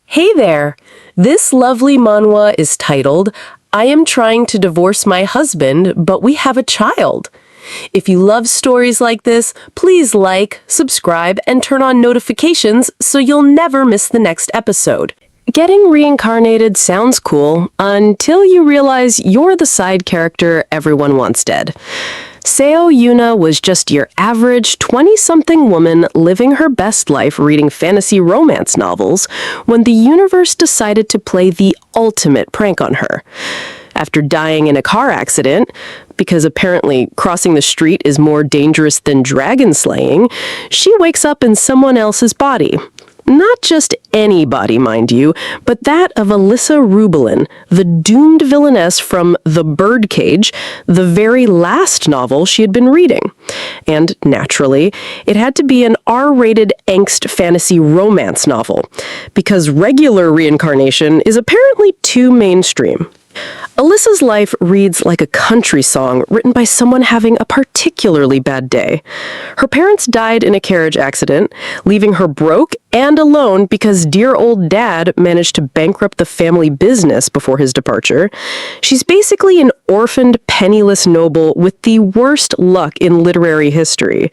Hey there! This lovely manhwa is titled, I Am Trying to Divorce My Husband, But We Have a Child. If you love stories like this, please like, subscribe, and turn on notifications so you'll never miss the next episode. Getting reincarnated sounds cool until you realize you're the side character everyone wants dead. Seo Yuna was just your average 20-something woman living her best life reading fantasy romance novels when the universe decided to play the ultimate prank on her. After dying in a car accident, because apparently crossing the street is more dangerous than dragon slaying, she wakes up in someone else's body. Not just any body, mind you, but that of Elisha Rubelin, the doomed villainess from The Birdcage, the very last novel she had been reading. And naturally, it had to be an R-rated angst fantasy romance novel, because regular reincarnation is apparently too mainstream. Elisha's life reads like a country song written by someone having a particularly bad day. Her parents died in a carriage accident, leaving her broke and alone because dear old dad managed to bankrupt the family business before his departure. She's basically an orphaned, penniless noble with the worst luck in literary history.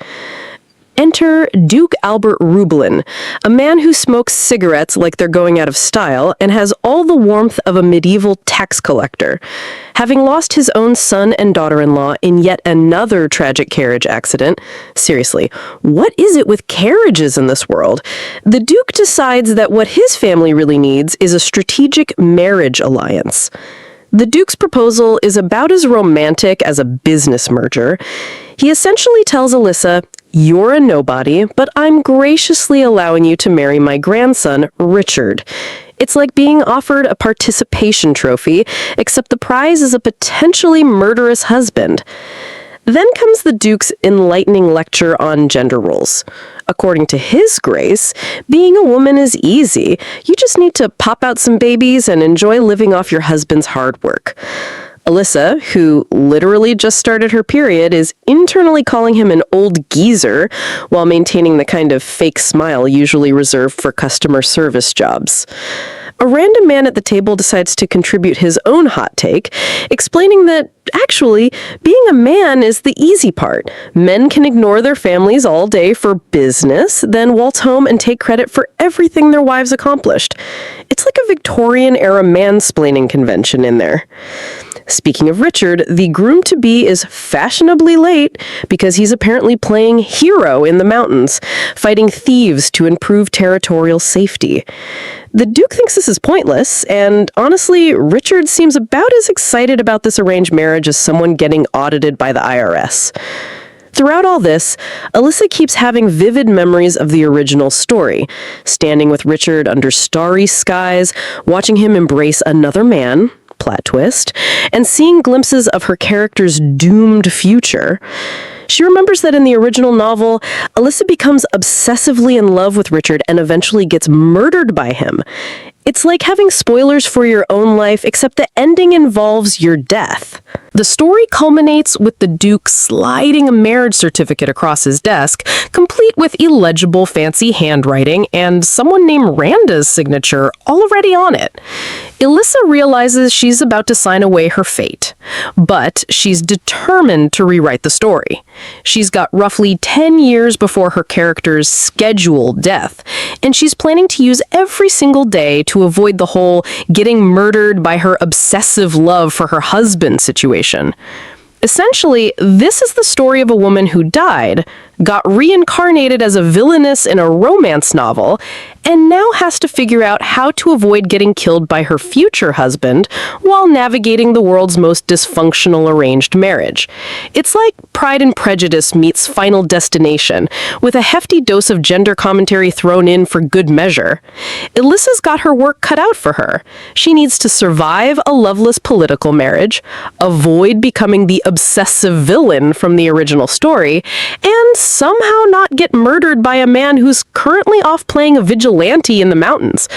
Enter Duke Albert Rubelin, a man who smokes cigarettes like they're going out of style and has all the warmth of a medieval tax collector. Having lost his own son and daughter-in-law in yet another tragic carriage accident, seriously, what is it with carriages in this world? The Duke decides that what his family really needs is a strategic marriage alliance. The Duke's proposal is about as romantic as a business merger. He essentially tells Elisha, "You're a nobody, but I'm graciously allowing you to marry my grandson, Richard." It's like being offered a participation trophy, except the prize is a potentially murderous husband. Then comes the Duke's enlightening lecture on gender roles. According to his grace, being a woman is easy. You just need to pop out some babies and enjoy living off your husband's hard work. Elisha, who literally just started her period, is internally calling him an old geezer while maintaining the kind of fake smile usually reserved for customer service jobs. A random man at the table decides to contribute his own hot take, explaining that, actually, being a man is the easy part. Men can ignore their families all day for business, then waltz home and take credit for everything their wives accomplished. It's like a Victorian-era mansplaining convention in there. Speaking of Richard, the groom-to-be is fashionably late because he's apparently playing hero in the mountains, fighting thieves to improve territorial safety. The Duke thinks this is pointless, and honestly, Richard seems about as excited about this arranged marriage as someone getting audited by the IRS. Throughout all this, Elisha keeps having vivid memories of the original story, standing with Richard under starry skies, watching him embrace another man, plot twist, and seeing glimpses of her character's doomed future. She remembers that in the original novel, Elisha becomes obsessively in love with Richard and eventually gets murdered by him. It's like having spoilers for your own life, except the ending involves your death. The story culminates with the Duke sliding a marriage certificate across his desk, complete with illegible fancy handwriting and someone named Randa's signature already on it. Elisha realizes she's about to sign away her fate, but she's determined to rewrite the story. She's got roughly 10 years before her character's scheduled death, and she's planning to use every single day to avoid the whole getting murdered by her obsessive love for her husband situation. Essentially, this is the story of a woman who died, got reincarnated as a villainess in a romance novel, and now has to figure out how to avoid getting killed by her future husband while navigating the world's most dysfunctional arranged marriage. It's like Pride and Prejudice meets Final Destination, with a hefty dose of gender commentary thrown in for good measure. Elisha's got her work cut out for her. She needs to survive a loveless political marriage, avoid becoming the obsessive villain from the original story, and somehow not get murdered by a man who's currently off playing a vigilante in the mountains.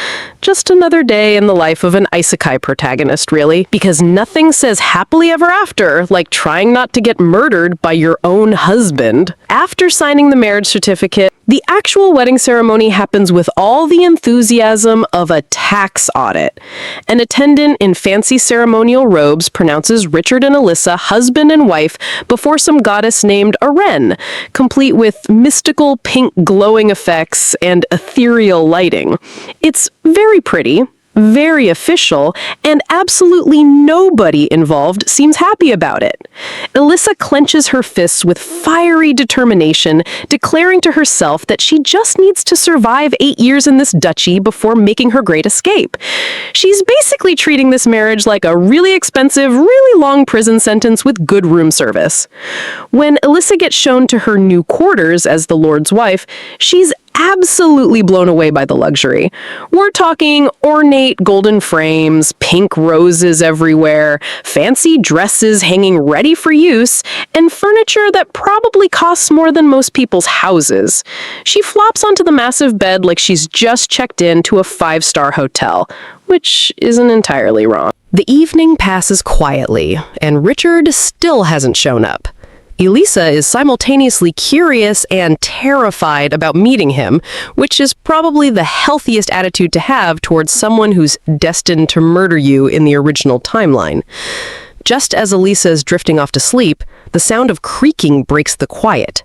Just another day in the life of an isekai protagonist, really, because nothing says happily ever after like trying not to get murdered by your own husband. After signing the marriage certificate, The actual wedding ceremony happens with all the enthusiasm of a tax audit. An attendant in fancy ceremonial robes pronounces Richard and Elisha husband and wife before some goddess named Aren, complete with mystical pink glowing effects and ethereal lighting. It's very pretty, very official, and absolutely nobody involved seems happy about it. Elisha clenches her fists with fiery determination, declaring to herself that she just needs to survive 8 years in this duchy before making her great escape. She's basically treating this marriage like a really expensive, really long prison sentence with good room service. When Elisha gets shown to her new quarters as the Lord's wife, she's absolutely blown away by the luxury. We're talking ornate golden frames, pink roses everywhere, fancy dresses hanging ready for use, and furniture that probably costs more than most people's houses. She flops onto the massive bed like she's just checked in to a 5-star hotel, which isn't entirely wrong. The evening passes quietly, and Richard still hasn't shown up. Elisha is simultaneously curious and terrified about meeting him, which is probably the healthiest attitude to have towards someone who's destined to murder you in the original timeline. Just as Elisha is drifting off to sleep, the sound of creaking breaks the quiet.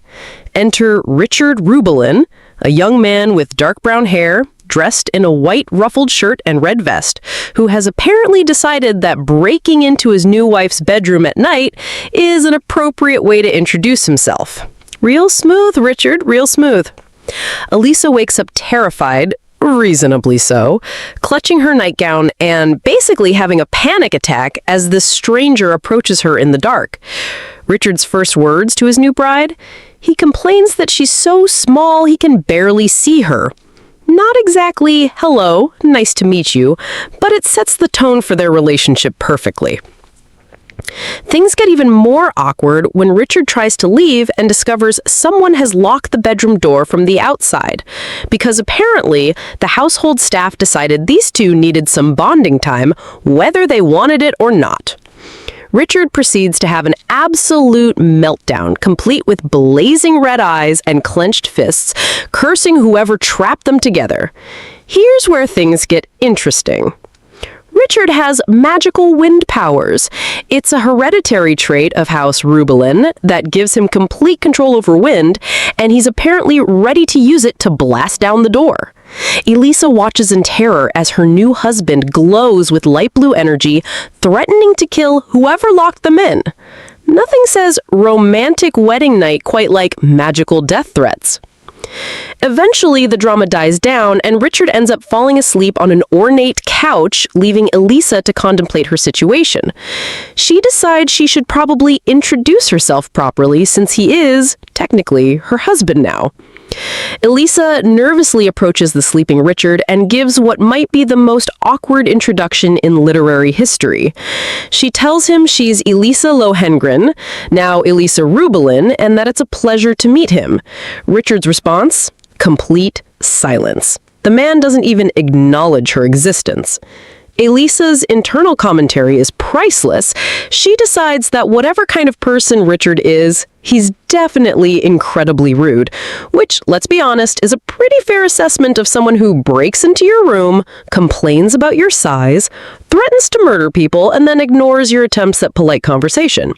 Enter Richard Rubelin, a young man with dark brown hair, dressed in a white ruffled shirt and red vest, who has apparently decided that breaking into his new wife's bedroom at night is an appropriate way to introduce himself. Real smooth, Richard, real smooth. Elisha wakes up terrified, reasonably so, clutching her nightgown and basically having a panic attack as this stranger approaches her in the dark. Richard's first words to his new bride? He complains that she's so small he can barely see her. Not exactly, hello, nice to meet you, but it sets the tone for their relationship perfectly. Things get even more awkward when Richard tries to leave and discovers someone has locked the bedroom door from the outside, because apparently the household staff decided these two needed some bonding time, whether they wanted it or not. Richard proceeds to have an absolute meltdown, complete with blazing red eyes and clenched fists, cursing whoever trapped them together. Here's where things get interesting. Richard has magical wind powers. It's a hereditary trait of House Rubelin that gives him complete control over wind, and he's apparently ready to use it to blast down the door. Elisha watches in terror as her new husband glows with light blue energy, threatening to kill whoever locked them in. Nothing says romantic wedding night quite like magical death threats. Eventually, the drama dies down, and Richard ends up falling asleep on an ornate couch, leaving Elisha to contemplate her situation. She decides she should probably introduce herself properly since he is, technically, her husband now. Elisha nervously approaches the sleeping Richard and gives what might be the most awkward introduction in literary history. She tells him she's Elisha Lohengrin, now Elisha Rubelin, and that it's a pleasure to meet him. Richard's response? Complete silence. The man doesn't even acknowledge her existence. Elisha's internal commentary is priceless. She decides that whatever kind of person Richard is, he's definitely incredibly rude, which, let's be honest, is a pretty fair assessment of someone who breaks into your room, complains about your size, threatens to murder people, and then ignores your attempts at polite conversation.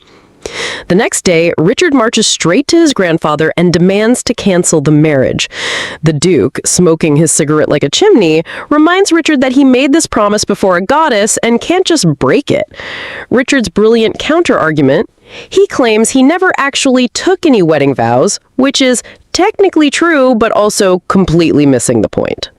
The next day, Richard marches straight to his grandfather and demands to cancel the marriage. The Duke, smoking his cigarette like a chimney, reminds Richard that he made this promise before a goddess and can't just break it. Richard's brilliant counter-argument: he claims he never actually took any wedding vows, which is technically true, but also completely missing the point.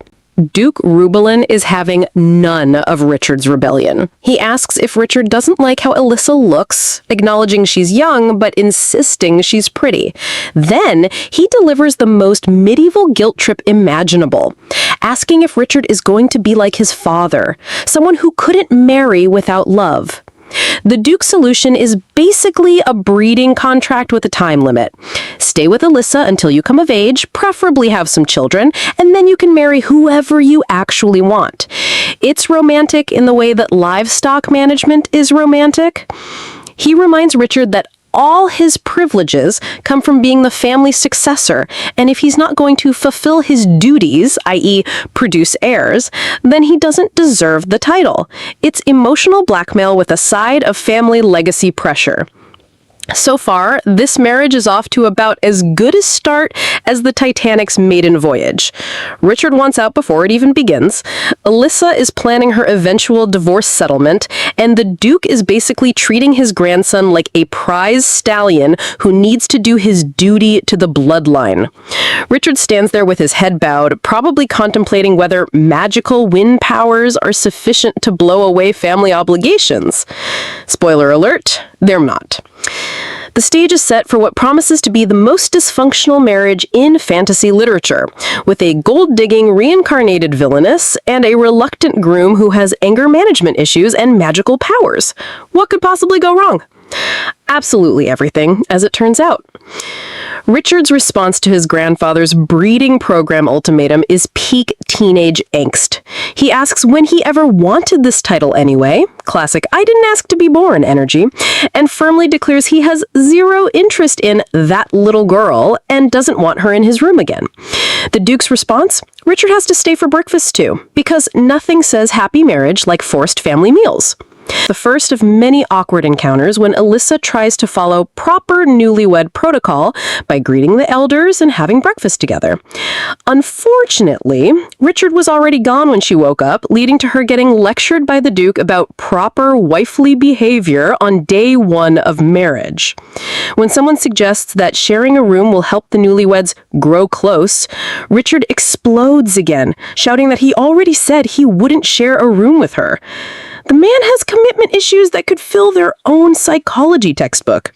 Duke Rubelin is having none of Richard's rebellion. He asks if Richard doesn't like how Elisha looks, acknowledging she's young but insisting she's pretty. Then he delivers the most medieval guilt trip imaginable, asking if Richard is going to be like his father, someone who couldn't marry without love. The Duke's solution is basically a breeding contract with a time limit. Stay with Elisha until you come of age, preferably have some children, and then you can marry whoever you actually want. It's romantic in the way that livestock management is romantic. He reminds Richard that all his privileges come from being the family successor, and if he's not going to fulfill his duties, i.e. produce heirs, then he doesn't deserve the title. It's emotional blackmail with a side of family legacy pressure. So far, this marriage is off to about as good a start as the Titanic's maiden voyage. Richard wants out before it even begins. Elisha is planning her eventual divorce settlement, and the Duke is basically treating his grandson like a prize stallion who needs to do his duty to the bloodline. Richard stands there with his head bowed, probably contemplating whether magical wind powers are sufficient to blow away family obligations. Spoiler alert, they're not. The stage is set for what promises to be the most dysfunctional marriage in fantasy literature, with a gold-digging reincarnated villainess and a reluctant groom who has anger management issues and magical powers. What could possibly go wrong? Absolutely everything, as it turns out. Richard's response to his grandfather's breeding program ultimatum is peak teenage angst. He asks when he ever wanted this title anyway, classic "I didn't ask to be born" energy, and firmly declares he has zero interest in that little girl and doesn't want her in his room again. The Duke's response? Richard has to stay for breakfast too, because nothing says happy marriage like forced family meals. The first of many awkward encounters when Elisha tries to follow proper newlywed protocol by greeting the elders and having breakfast together. Unfortunately, Richard was already gone when she woke up, leading to her getting lectured by the Duke about proper wifely behavior on day one of marriage. When someone suggests that sharing a room will help the newlyweds grow close, Richard explodes again, shouting that he already said he wouldn't share a room with her. The man has commitment issues that could fill their own psychology textbook.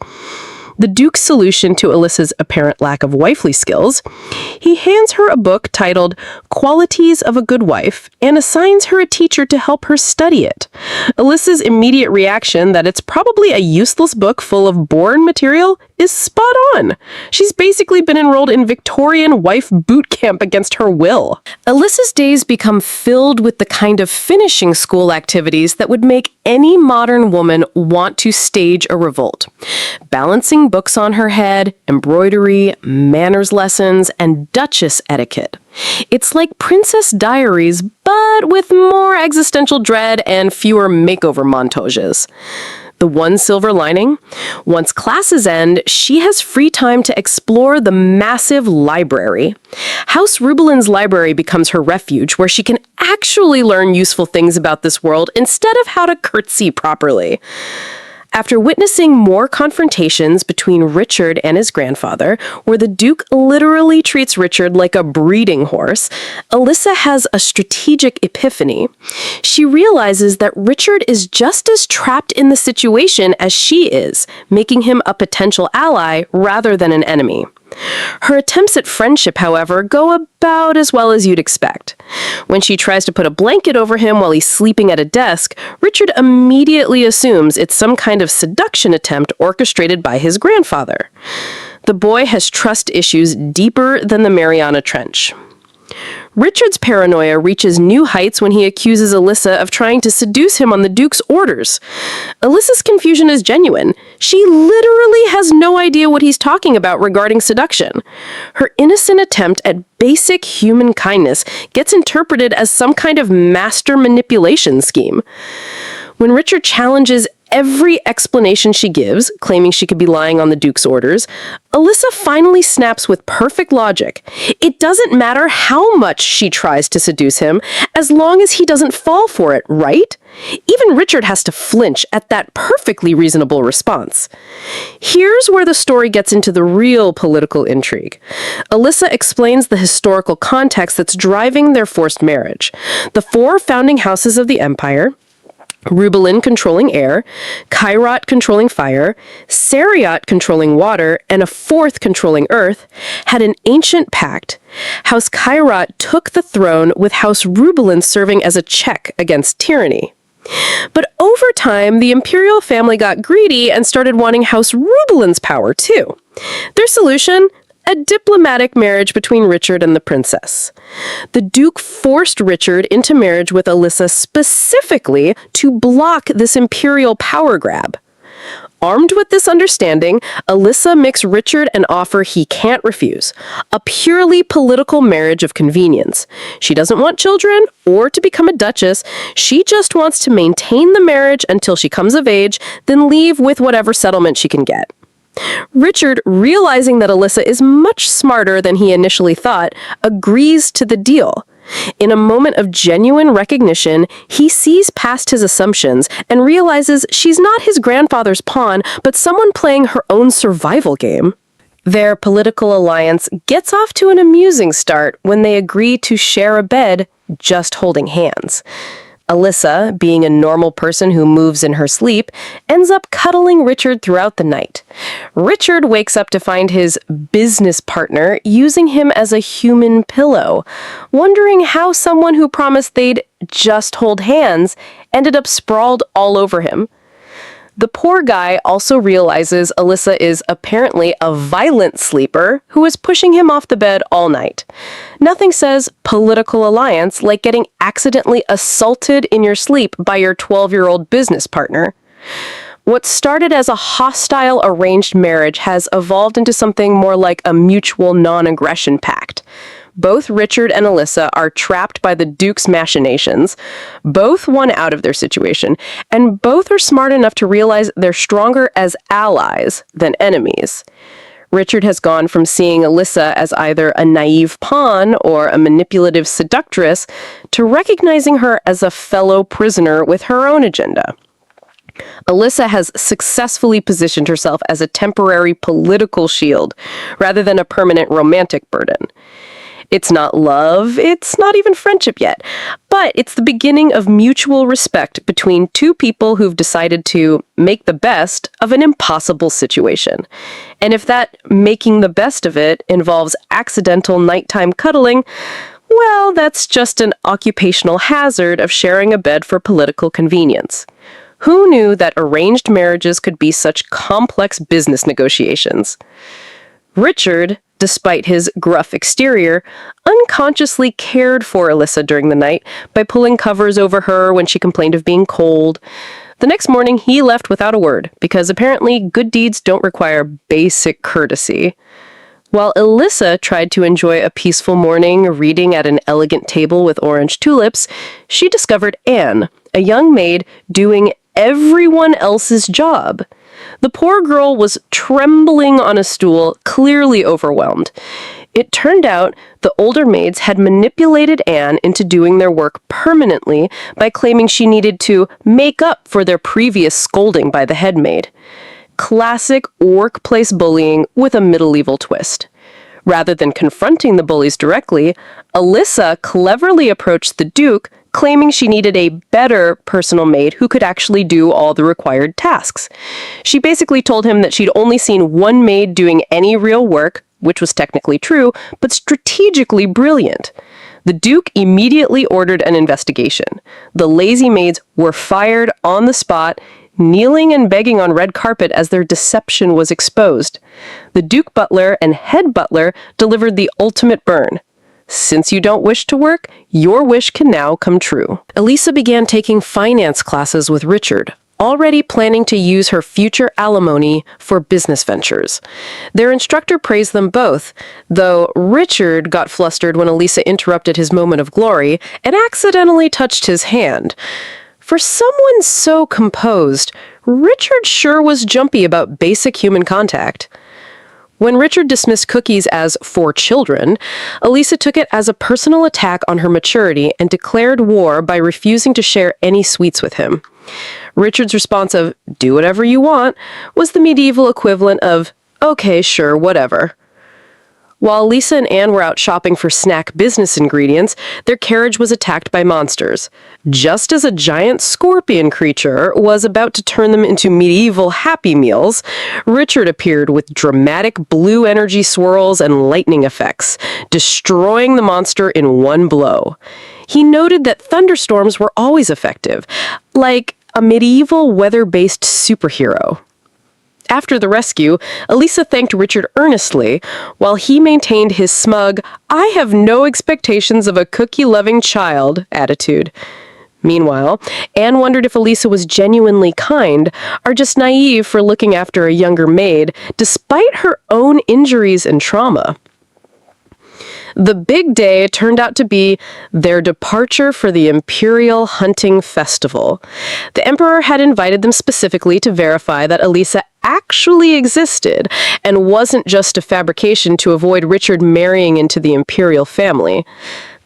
The Duke's solution to Elisha's apparent lack of wifely skills, he hands her a book titled Qualities of a Good Wife and assigns her a teacher to help her study it. Elisha's immediate reaction that it's probably a useless book full of boring material is spot on. She's basically been enrolled in Victorian wife boot camp against her will. Elisha's days become filled with the kind of finishing school activities that would make any modern woman want to stage a revolt. Balancing books on her head, embroidery, manners lessons, and Duchess etiquette. It's like Princess Diaries, but with more existential dread and fewer makeover montages. The one silver lining? Once classes end, she has free time to explore the massive library. House Rubelin's library becomes her refuge, where she can actually learn useful things about this world instead of how to curtsy properly. After witnessing more confrontations between Richard and his grandfather, where the Duke literally treats Richard like a breeding horse, Elisha has a strategic epiphany. She realizes that Richard is just as trapped in the situation as she is, making him a potential ally rather than an enemy. Her attempts at friendship, however, go about as well as you'd expect. When she tries to put a blanket over him while he's sleeping at a desk, Richard immediately assumes it's some kind of seduction attempt orchestrated by his grandfather. The boy has trust issues deeper than the Mariana Trench. Richard's paranoia reaches new heights when he accuses Elisha of trying to seduce him on the Duke's orders. Elisha's confusion is genuine. She literally has no idea what he's talking about regarding seduction. Her innocent attempt at basic human kindness gets interpreted as some kind of master manipulation scheme. When Richard challenges every explanation she gives, claiming she could be lying on the Duke's orders, Elisha finally snaps with perfect logic. It doesn't matter how much she tries to seduce him, as long as he doesn't fall for it, right? Even Richard has to flinch at that perfectly reasonable response. Here's where the story gets into the real political intrigue. Elisha explains the historical context that's driving their forced marriage. The four founding houses of the empire, Rubelin controlling air, Heir controlling fire, Richardthe controlling water, and a fourth controlling earth, had an ancient pact. House Heir took the throne, with House Rubelin serving as a check against tyranny. But over time, the imperial family got greedy and started wanting House Rubelin's power too. Their solution? A diplomatic marriage between Richard and the princess. The Duke forced Richard into marriage with Elisha specifically to block this imperial power grab. Armed with this understanding, Elisha makes Richard an offer he can't refuse, a purely political marriage of convenience. She doesn't want children or to become a duchess. She just wants to maintain the marriage until she comes of age, then leave with whatever settlement she can get. Richard, realizing that Elisha is much smarter than he initially thought, agrees to the deal. In a moment of genuine recognition, he sees past his assumptions and realizes she's not his grandfather's pawn, but someone playing her own survival game. Their political alliance gets off to an amusing start when they agree to share a bed, just holding hands. Elisha, being a normal person who moves in her sleep, ends up cuddling Richard throughout the night. Richard wakes up to find his business partner using him as a human pillow, wondering how someone who promised they'd just hold hands ended up sprawled all over him. The poor guy also realizes Elisha is apparently a violent sleeper who is pushing him off the bed all night. Nothing says political alliance like getting accidentally assaulted in your sleep by your 12-year-old business partner. What started as a hostile arranged marriage has evolved into something more like a mutual non-aggression pact. Both Richard and Elisha are trapped by the Duke's machinations. Both won out of their situation, and both are smart enough to realize they're stronger as allies than enemies. Richard has gone from seeing Elisha as either a naive pawn or a manipulative seductress to recognizing her as a fellow prisoner with her own agenda. Elisha has successfully positioned herself as a temporary political shield rather than a permanent romantic burden. It's not love, it's not even friendship yet, but it's the beginning of mutual respect between two people who've decided to make the best of an impossible situation. And if that making the best of it involves accidental nighttime cuddling, well, that's just an occupational hazard of sharing a bed for political convenience. Who knew that arranged marriages could be such complex business negotiations? Richard, despite his gruff exterior, unconsciously cared for Elisha during the night by pulling covers over her when she complained of being cold. The next morning, he left without a word, because apparently good deeds don't require basic courtesy. While Elisha tried to enjoy a peaceful morning reading at an elegant table with orange tulips, she discovered Anne, a young maid, doing everyone else's job. The poor girl was trembling on a stool, clearly overwhelmed. It turned out the older maids had manipulated Anne into doing their work permanently by claiming she needed to make up for their previous scolding by the head maid. Classic workplace bullying with a medieval twist. Rather than confronting the bullies directly, Elisha cleverly approached the Duke, claiming she needed a better personal maid who could actually do all the required tasks. She basically told him that she'd only seen one maid doing any real work, which was technically true, but strategically brilliant. The Duke immediately ordered an investigation. The lazy maids were fired on the spot, kneeling and begging on red carpet as their deception was exposed. The Duke butler and head butler delivered the ultimate burn. Since you don't wish to work, your wish can now come true. Elisha began taking finance classes with Richard, already planning to use her future alimony for business ventures. Their instructor praised them both, though Richard got flustered when Elisha interrupted his moment of glory and accidentally touched his hand. For someone so composed, Richard sure was jumpy about basic human contact. When Richard dismissed cookies as for children, Elisha took it as a personal attack on her maturity and declared war by refusing to share any sweets with him. Richard's response of, "Do whatever you want," was the medieval equivalent of, "Okay, sure, whatever." While Elisha and Anne were out shopping for snack business ingredients, their carriage was attacked by monsters. Just as a giant scorpion creature was about to turn them into medieval Happy Meals, Richard appeared with dramatic blue energy swirls and lightning effects, destroying the monster in one blow. He noted that thunderstorms were always effective, like a medieval weather-based superhero. After the rescue, Elisha thanked Richard earnestly, while he maintained his smug, "I have no expectations of a cookie-loving child" attitude. Meanwhile, Anne wondered if Elisha was genuinely kind or just naive for looking after a younger maid, despite her own injuries and trauma. The big day turned out to be their departure for the Imperial Hunting Festival. The Emperor had invited them specifically to verify that Elisha actually existed and wasn't just a fabrication to avoid Richard marrying into the imperial family.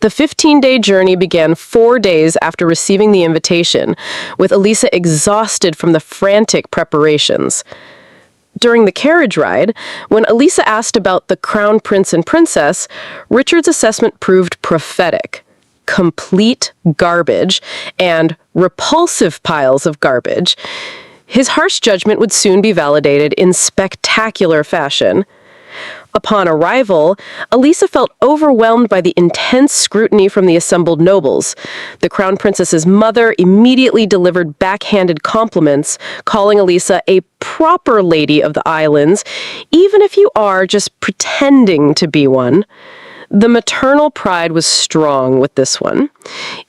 The 15-day journey began 4 days after receiving the invitation, with Elisha exhausted from the frantic preparations. During the carriage ride, when Elisha asked about the crown prince and princess, Richard's assessment proved prophetic. Complete garbage and repulsive piles of garbage. His harsh judgment would soon be validated in spectacular fashion. Upon arrival, Elisha felt overwhelmed by the intense scrutiny from the assembled nobles. The crown princess's mother immediately delivered backhanded compliments, calling Elisha a proper lady of the islands, even if you are just pretending to be one. The maternal pride was strong with this one.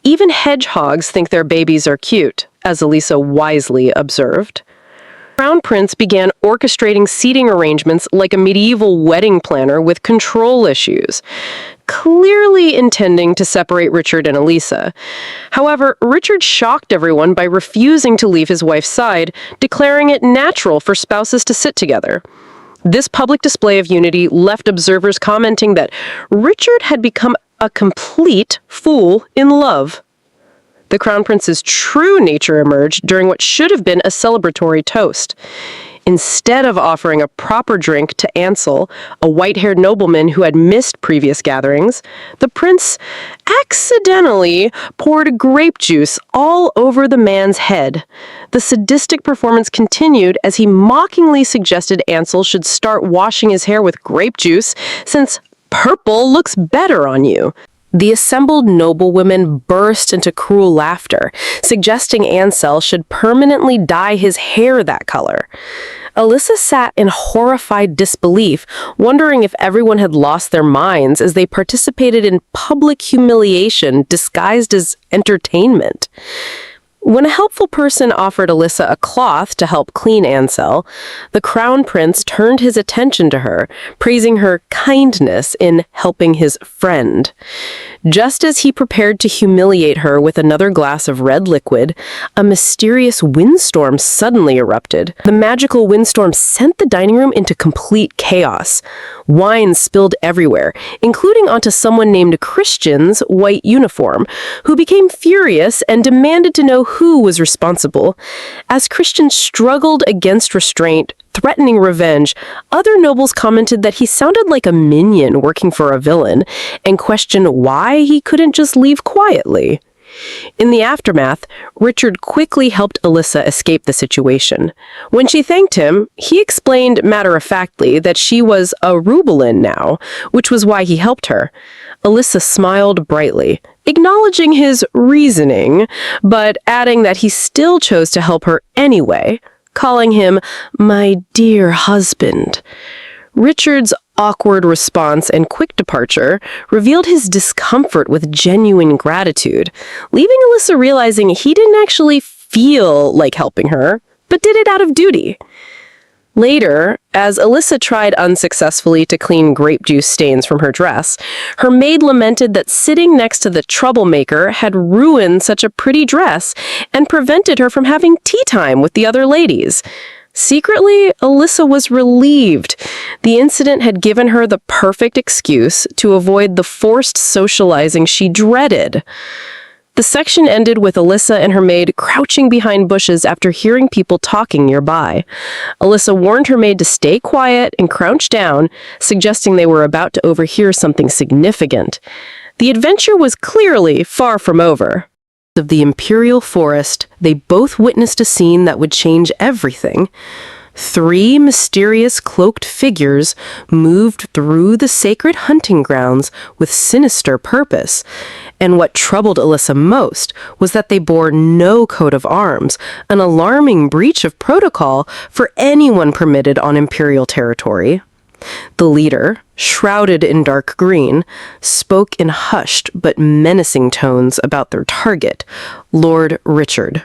Even hedgehogs think their babies are cute, as Elisha wisely observed. Crown Prince began orchestrating seating arrangements like a medieval wedding planner with control issues, clearly intending to separate Richard and Elisha. However, Richard shocked everyone by refusing to leave his wife's side, declaring it natural for spouses to sit together. This public display of unity left observers commenting that Richard had become a complete fool in love. The Crown Prince's true nature emerged during what should have been a celebratory toast. Instead of offering a proper drink to Ansel, a white-haired nobleman who had missed previous gatherings, the prince accidentally poured grape juice all over the man's head. The sadistic performance continued as he mockingly suggested Ansel should start washing his hair with grape juice since purple looks better on you. The assembled noblewomen burst into cruel laughter, suggesting Ansel should permanently dye his hair that color. Elisha sat in horrified disbelief, wondering if everyone had lost their minds as they participated in public humiliation disguised as entertainment. When a helpful person offered Elisha a cloth to help clean Ansel, the crown prince turned his attention to her, praising her kindness in helping his friend. Just as he prepared to humiliate her with another glass of red liquid, a mysterious windstorm suddenly erupted. The magical windstorm sent the dining room into complete chaos. Wine spilled everywhere, including onto someone named Christian's white uniform, who became furious and demanded to know who was responsible. As Christian struggled against restraint, threatening revenge, other nobles commented that he sounded like a minion working for a villain, and questioned why he couldn't just leave quietly. In the aftermath, Richard quickly helped Elisha escape the situation. When she thanked him, he explained matter-of-factly that she was a Rubelin now, which was why he helped her. Elisha smiled brightly, acknowledging his reasoning, but adding that he still chose to help her anyway, calling him "my dear husband." Richard's awkward response and quick departure revealed his discomfort with genuine gratitude, leaving Elisha realizing he didn't actually feel like helping her, but did it out of duty. Later, as Elisha tried unsuccessfully to clean grape juice stains from her dress, her maid lamented that sitting next to the troublemaker had ruined such a pretty dress and prevented her from having tea time with the other ladies. Secretly, Elisha was relieved. The incident had given her the perfect excuse to avoid the forced socializing she dreaded. The section ended with Elisha and her maid crouching behind bushes after hearing people talking nearby. Elisha warned her maid to stay quiet and crouch down, suggesting they were about to overhear something significant. The adventure was clearly far from over. Of the imperial forest, they both witnessed a scene that would change everything. 3 mysterious cloaked figures moved through the sacred hunting grounds with sinister purpose. And what troubled Elisha most was that they bore no coat of arms, an alarming breach of protocol for anyone permitted on imperial territory. The leader, shrouded in dark green, spoke in hushed but menacing tones about their target, Lord Richard.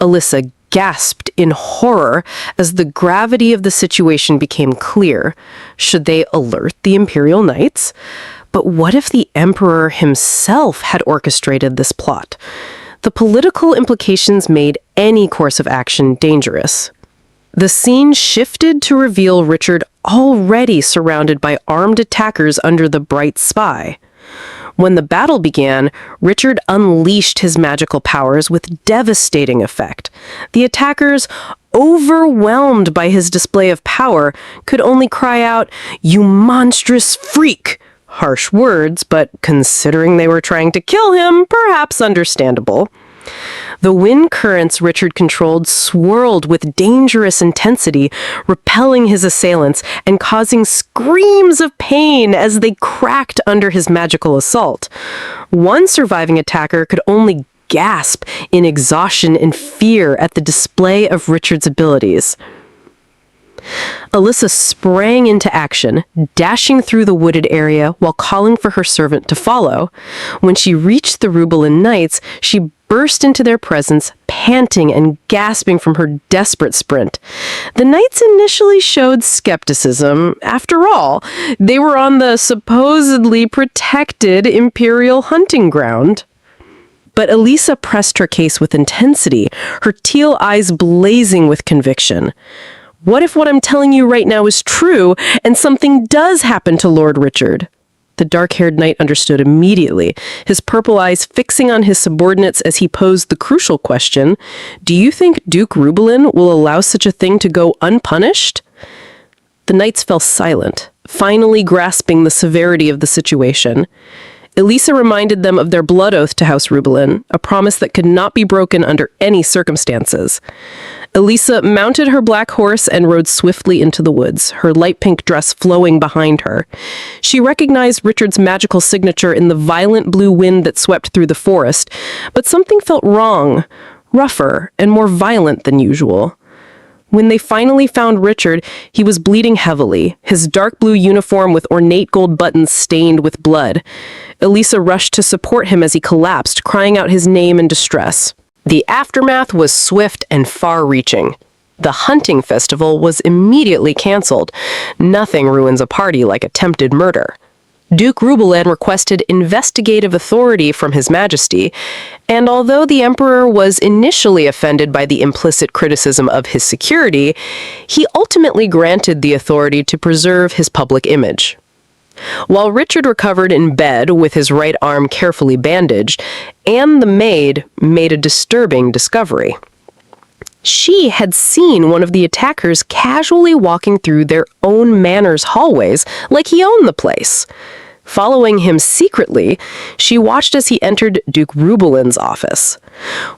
Elisha gasped in horror as the gravity of the situation became clear. Should they alert the Imperial Knights? But what if the Emperor himself had orchestrated this plot? The political implications made any course of action dangerous. The scene shifted to reveal Richard already surrounded by armed attackers under the bright sky. When the battle began, Richard unleashed his magical powers with devastating effect. The attackers, overwhelmed by his display of power, could only cry out, "You monstrous freak!" Harsh words, but considering they were trying to kill him, perhaps understandable. The wind currents Richard controlled swirled with dangerous intensity, repelling his assailants and causing screams of pain as they cracked under his magical assault. One surviving attacker could only gasp in exhaustion and fear at the display of Richard's abilities. Elisha sprang into action, dashing through the wooded area while calling for her servant to follow. When she reached the Rubelin Knights, she burst into their presence, panting and gasping from her desperate sprint. The knights initially showed skepticism. After all, they were on the supposedly protected Imperial hunting ground. But Elisha pressed her case with intensity, her teal eyes blazing with conviction. What if what I'm telling you right now is true, and something does happen to Lord Richard? The dark-haired knight understood immediately, his purple eyes fixing on his subordinates as he posed the crucial question, "Do you think Duke Rubelin will allow such a thing to go unpunished?" The knights fell silent, finally grasping the severity of the situation. Elisha reminded them of their blood oath to House Rubelin, a promise that could not be broken under any circumstances. Elisha mounted her black horse and rode swiftly into the woods, her light pink dress flowing behind her. She recognized Richard's magical signature in the violent blue wind that swept through the forest, but something felt wrong, rougher and more violent than usual. When they finally found Richard, he was bleeding heavily, his dark blue uniform with ornate gold buttons stained with blood. Elisha rushed to support him as he collapsed, crying out his name in distress. The aftermath was swift and far-reaching. The hunting festival was immediately canceled. Nothing ruins a party like attempted murder. Duke Rubelin requested investigative authority from His Majesty, and although the Emperor was initially offended by the implicit criticism of his security, he ultimately granted the authority to preserve his public image. While Richard recovered in bed with his right arm carefully bandaged, Anne the maid made a disturbing discovery. She had seen one of the attackers casually walking through their own manor's hallways like he owned the place. Following him secretly, she watched as he entered Duke Rubelin's office.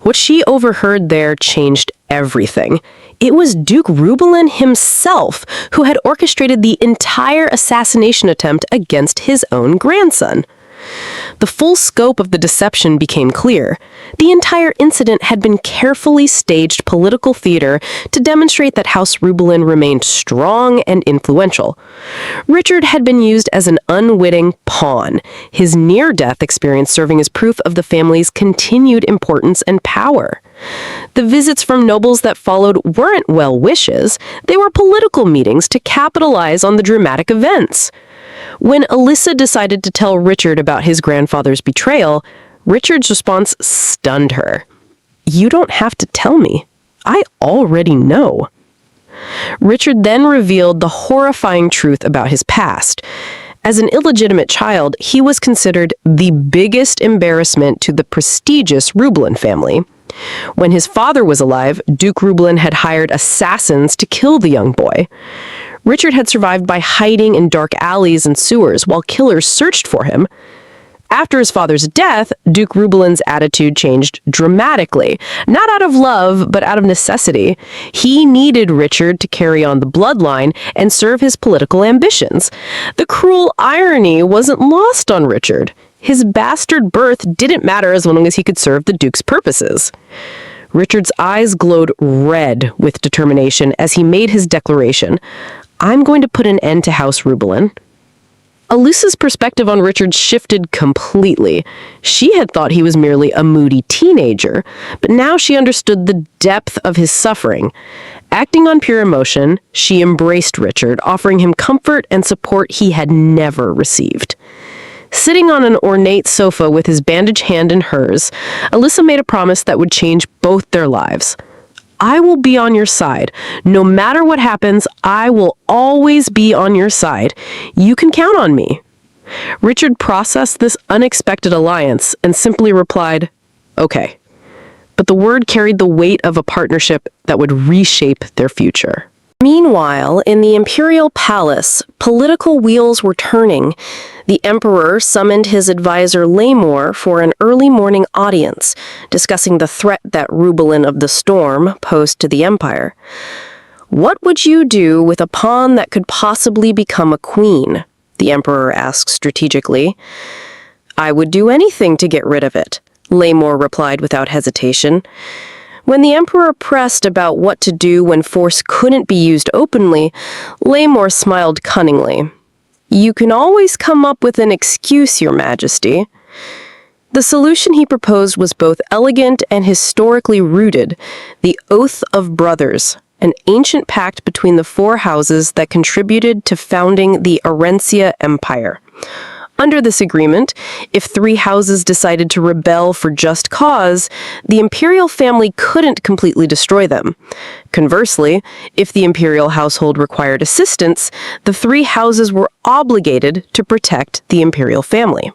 What she overheard there changed everything. It was Duke Rubelin himself who had orchestrated the entire assassination attempt against his own grandson. The full scope of the deception became clear. The entire incident had been carefully staged political theater to demonstrate that House Rubelin remained strong and influential. Richard had been used as an unwitting pawn, his near-death experience serving as proof of the family's continued importance and power. The visits from nobles that followed weren't well wishes, they were political meetings to capitalize on the dramatic events. When Elisha decided to tell Richard about his grandfather's betrayal, Richard's response stunned her. "You don't have to tell me. I already know." Richard then revealed the horrifying truth about his past. As an illegitimate child, he was considered the biggest embarrassment to the prestigious Rubelin family. When his father was alive, Duke Rubelin had hired assassins to kill the young boy. Richard had survived by hiding in dark alleys and sewers while killers searched for him. After his father's death, Duke Rubelin's attitude changed dramatically, not out of love, but out of necessity. He needed Richard to carry on the bloodline and serve his political ambitions. The cruel irony wasn't lost on Richard. His bastard birth didn't matter as long as he could serve the Duke's purposes. Richard's eyes glowed red with determination as he made his declaration. I'm going to put an end to House Rubelin. Elisha's perspective on Richard shifted completely. She had thought he was merely a moody teenager, but now she understood the depth of his suffering. Acting on pure emotion, she embraced Richard, offering him comfort and support he had never received. Sitting on an ornate sofa with his bandaged hand in hers, Elisha made a promise that would change both their lives. I will be on your side. No matter what happens, I will always be on your side. You can count on me. Richard processed this unexpected alliance and simply replied, okay. But the word carried the weight of a partnership that would reshape their future. Meanwhile, in the imperial palace, political wheels were turning. The emperor summoned his advisor Heir for an early morning audience, discussing the threat that Rubelin of the Storm posed to the empire. What would you do with a pawn that could possibly become a queen? The emperor asked strategically. I would do anything to get rid of it, Heir replied without hesitation. When the emperor pressed about what to do when force couldn't be used openly, Heir smiled cunningly. You can always come up with an excuse, Your Majesty. The solution he proposed was both elegant and historically rooted: the Oath of Brothers, an ancient pact between the four houses that contributed to founding the Arencia Empire. Under this agreement, if three houses decided to rebel for just cause, the imperial family couldn't completely destroy them. Conversely, if the imperial household required assistance, the three houses were obligated to protect the imperial family.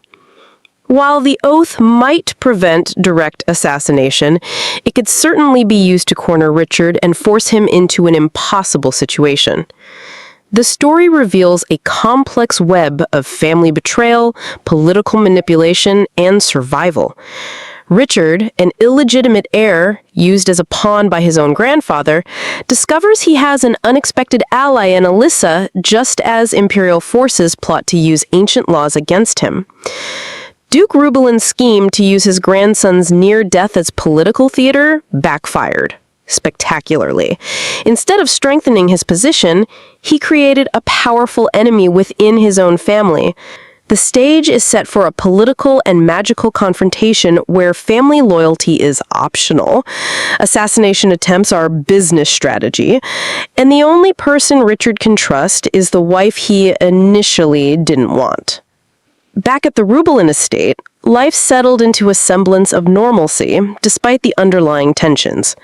While the oath might prevent direct assassination, it could certainly be used to corner Richard and force him into an impossible situation. The story reveals a complex web of family betrayal, political manipulation, and survival. Richard, an illegitimate heir used as a pawn by his own grandfather, discovers he has an unexpected ally in Elisha, just as imperial forces plot to use ancient laws against him. Duke Rubelin's scheme to use his grandson's near death as political theater backfired spectacularly. Instead of strengthening his position, he created a powerful enemy within his own family. The stage is set for a political and magical confrontation where family loyalty is optional. Assassination attempts are business strategy, and the only person Richard can trust is the wife he initially didn't want. Back at the Rubelin estate, life settled into a semblance of normalcy, despite the underlying tensions.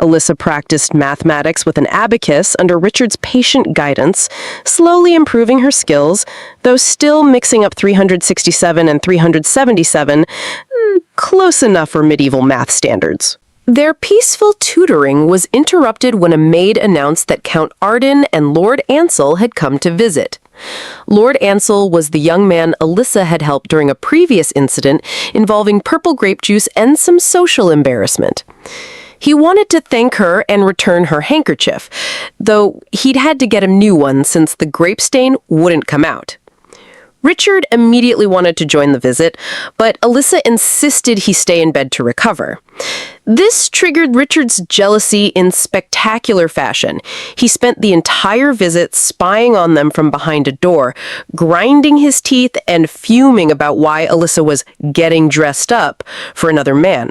Elisha practiced mathematics with an abacus under Richard's patient guidance, slowly improving her skills, though still mixing up 367 and 377, close enough for medieval math standards. Their peaceful tutoring was interrupted when a maid announced that Count Arden and Lord Ansel had come to visit. Lord Ansel was the young man Elisha had helped during a previous incident involving purple grape juice and some social embarrassment. He wanted to thank her and return her handkerchief, though he'd had to get a new one since the grape stain wouldn't come out. Richard immediately wanted to join the visit, but Elisha insisted he stay in bed to recover. This triggered Richard's jealousy in spectacular fashion. He spent the entire visit spying on them from behind a door, grinding his teeth and fuming about why Elisha was getting dressed up for another man.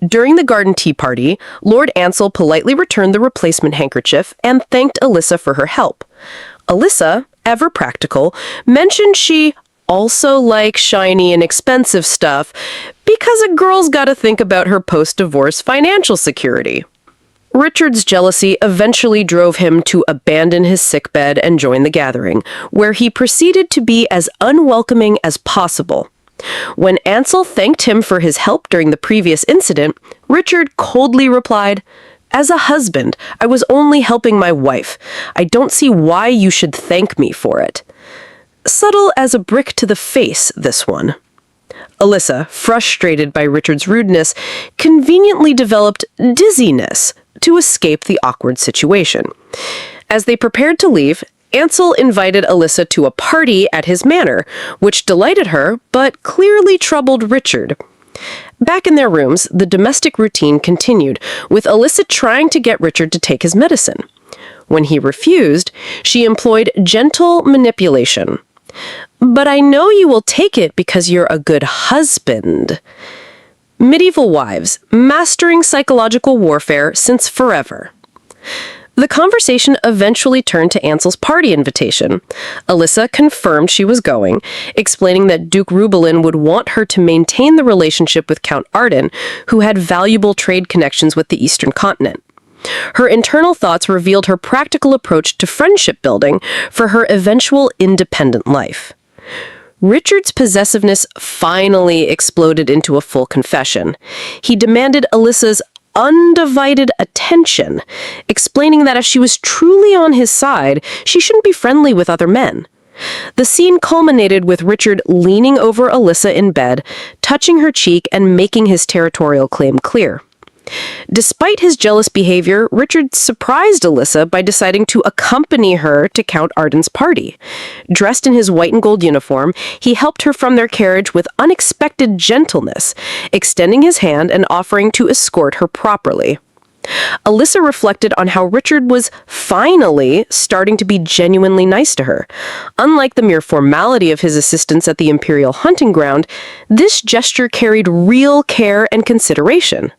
During the garden tea party, Lord Ansel politely returned the replacement handkerchief and thanked Elisha for her help. Elisha, ever practical, mentioned she also likes shiny and expensive stuff because a girl's got to think about her post-divorce financial security. Richard's jealousy eventually drove him to abandon his sickbed and join the gathering, where he proceeded to be as unwelcoming as possible. When Ansel thanked him for his help during the previous incident, Richard coldly replied, "As a husband, I was only helping my wife. I don't see why you should thank me for it." Subtle as a brick to the face, this one. Elisha, frustrated by Richard's rudeness, conveniently developed dizziness to escape the awkward situation. As they prepared to leave, Ansel invited Elisha to a party at his manor, which delighted her, but clearly troubled Richard. Back in their rooms, the domestic routine continued, with Elisha trying to get Richard to take his medicine. When he refused, she employed gentle manipulation. "But I know you will take it because you're a good husband." Medieval wives, mastering psychological warfare since forever. The conversation eventually turned to Ansel's party invitation. Elissa confirmed she was going, explaining that Duke Rubelin would want her to maintain the relationship with Count Arden, who had valuable trade connections with the Eastern continent. Her internal thoughts revealed her practical approach to friendship building for her eventual independent life. Richard's possessiveness finally exploded into a full confession. He demanded Elissa's undivided attention, explaining that if she was truly on his side, she shouldn't be friendly with other men. The scene culminated with Richard leaning over Elissa in bed, touching her cheek and making his territorial claim clear. Despite his jealous behavior, Richard surprised Elissa by deciding to accompany her to Count Arden's party. Dressed in his white and gold uniform, he helped her from their carriage with unexpected gentleness, extending his hand and offering to escort her properly. Elissa reflected on how Richard was finally starting to be genuinely nice to her. Unlike the mere formality of his assistance at the Imperial hunting ground, this gesture carried real care and consideration.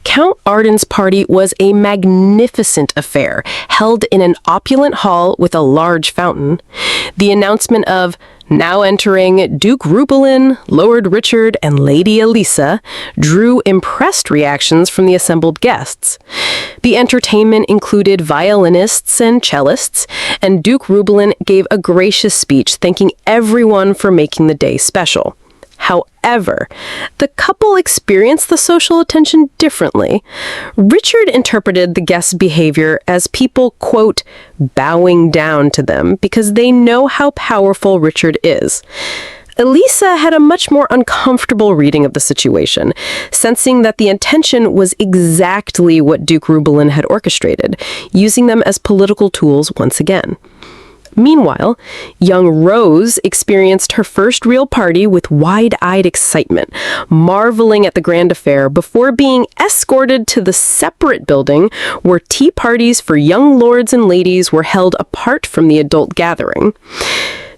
Count Arden's party was a magnificent affair, held in an opulent hall with a large fountain. The announcement of "Now entering Duke Rubelin, Lord Richard, and Lady Elissa" drew impressed reactions from the assembled guests. The entertainment included violinists and cellists, and Duke Rubelin gave a gracious speech thanking everyone for making the day special. However, the couple experienced the social attention differently. Richard interpreted the guests' behavior as people, quote, bowing down to them because they know how powerful Richard is. Elissa had a much more uncomfortable reading of the situation, sensing that the intention was exactly what Duke Rubelin had orchestrated, using them as political tools once again. Meanwhile, young Rose experienced her first real party with wide-eyed excitement, marveling at the grand affair before being escorted to the separate building where tea parties for young lords and ladies were held apart from the adult gathering.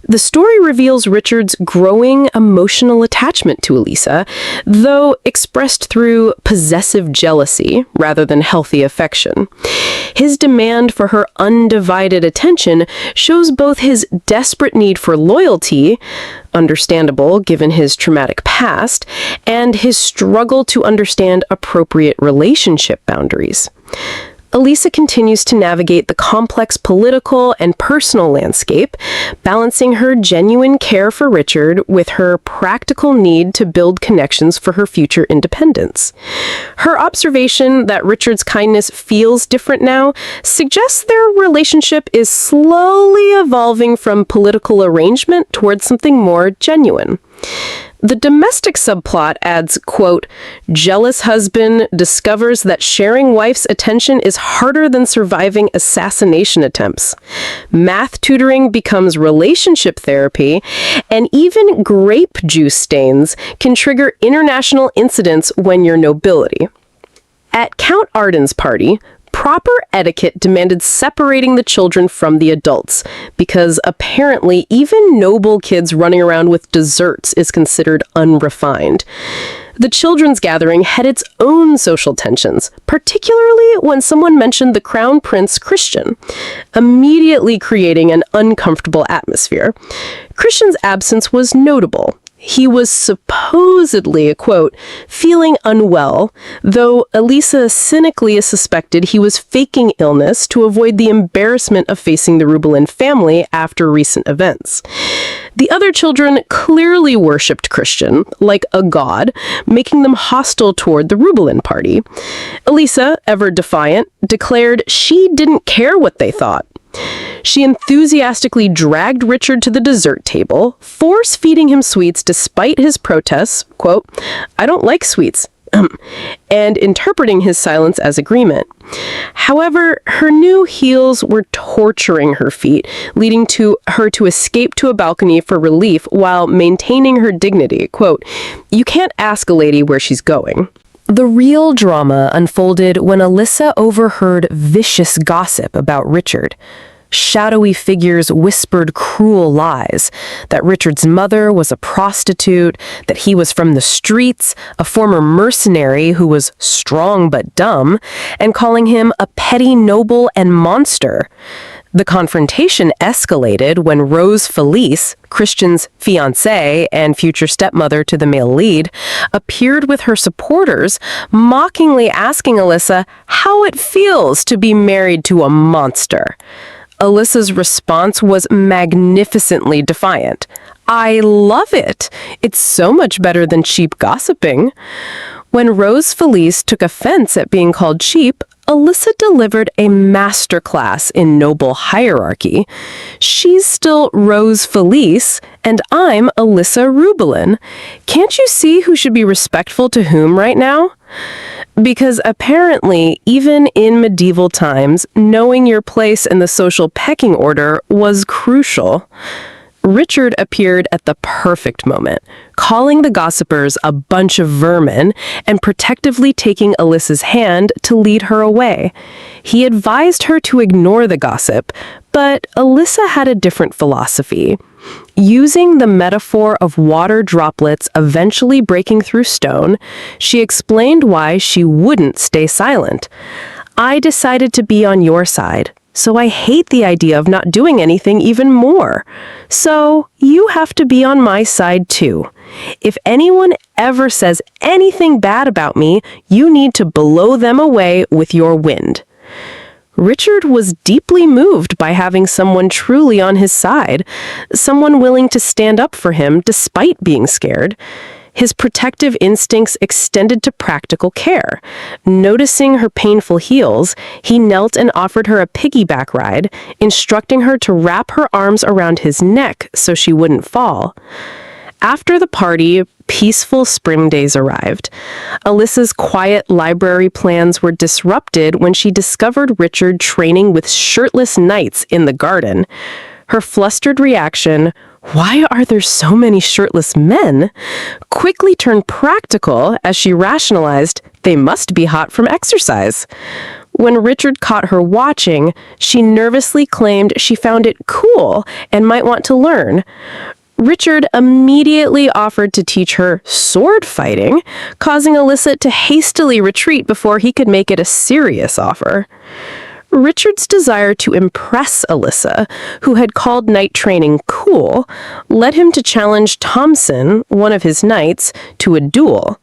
The story reveals Richard's growing emotional attachment to Elissa, though expressed through possessive jealousy rather than healthy affection. His demand for her undivided attention shows both his desperate need for loyalty, understandable given his traumatic past, and his struggle to understand appropriate relationship boundaries. Elissa continues to navigate the complex political and personal landscape, balancing her genuine care for Richard with her practical need to build connections for her future independence. Her observation that Richard's kindness feels different now suggests their relationship is slowly evolving from political arrangement towards something more genuine. The domestic subplot adds, quote, "Jealous husband discovers that sharing wife's attention is harder than surviving assassination attempts. Math tutoring becomes relationship therapy, and even grape juice stains can trigger international incidents when you're nobility." At Count Arden's party, proper etiquette demanded separating the children from the adults, because apparently even noble kids running around with desserts is considered unrefined. The children's gathering had its own social tensions, particularly when someone mentioned the Crown Prince Christian, immediately creating an uncomfortable atmosphere. Christian's absence was notable. He was supposedly, quote, feeling unwell, though Elissa cynically suspected he was faking illness to avoid the embarrassment of facing the Rubelin family after recent events. The other children clearly worshipped Christian, like a god, making them hostile toward the Rubelin party. Elissa, ever defiant, declared she didn't care what they thought. She enthusiastically dragged Richard to the dessert table, force-feeding him sweets despite his protests, quote, "I don't like sweets," and interpreting his silence as agreement. However, her new heels were torturing her feet, leading to her to escape to a balcony for relief while maintaining her dignity, quote, "You can't ask a lady where she's going." The real drama unfolded when Elisha overheard vicious gossip about Richard. Shadowy figures whispered cruel lies, that Richard's mother was a prostitute, that he was from the streets, a former mercenary who was strong but dumb, and calling him a petty noble and monster. The confrontation escalated when Rose Felice, Christian's fiancée and future stepmother to the male lead, appeared with her supporters, mockingly asking Elisha how it feels to be married to a monster. Elisha's response was magnificently defiant. "I love it. It's so much better than cheap gossiping." When Rose Felice took offense at being called cheap, Elisha delivered a masterclass in noble hierarchy. She's still Rose Felice, and I'm Elisha Rubelin. Can't you see who should be respectful to whom right now? Because apparently, even in medieval times, knowing your place in the social pecking order was crucial. Richard appeared at the perfect moment, calling the gossipers a bunch of vermin and protectively taking Elisha's hand to lead her away. He advised her to ignore the gossip, but Elisha had a different philosophy. Using the metaphor of water droplets eventually breaking through stone, she explained why she wouldn't stay silent. "I decided to be on your side, so I hate the idea of not doing anything even more. So you have to be on my side too. If anyone ever says anything bad about me, you need to blow them away with your wind." Richard was deeply moved by having someone truly on his side, someone willing to stand up for him despite being scared. His protective instincts extended to practical care. Noticing her painful heels, he knelt and offered her a piggyback ride, instructing her to wrap her arms around his neck so she wouldn't fall. After the party, peaceful spring days arrived. Elisha's quiet library plans were disrupted when she discovered Richard training with shirtless knights in the garden. Her flustered reaction, "Why are there so many shirtless men?" quickly turned practical as she rationalized they must be hot from exercise. When Richard caught her watching, she nervously claimed she found it cool and might want to learn. Richard immediately offered to teach her sword fighting, causing Elisha to hastily retreat before he could make it a serious offer. Richard's desire to impress Elisha, who had called knight training cool, led him to challenge Thompson, one of his knights, to a duel.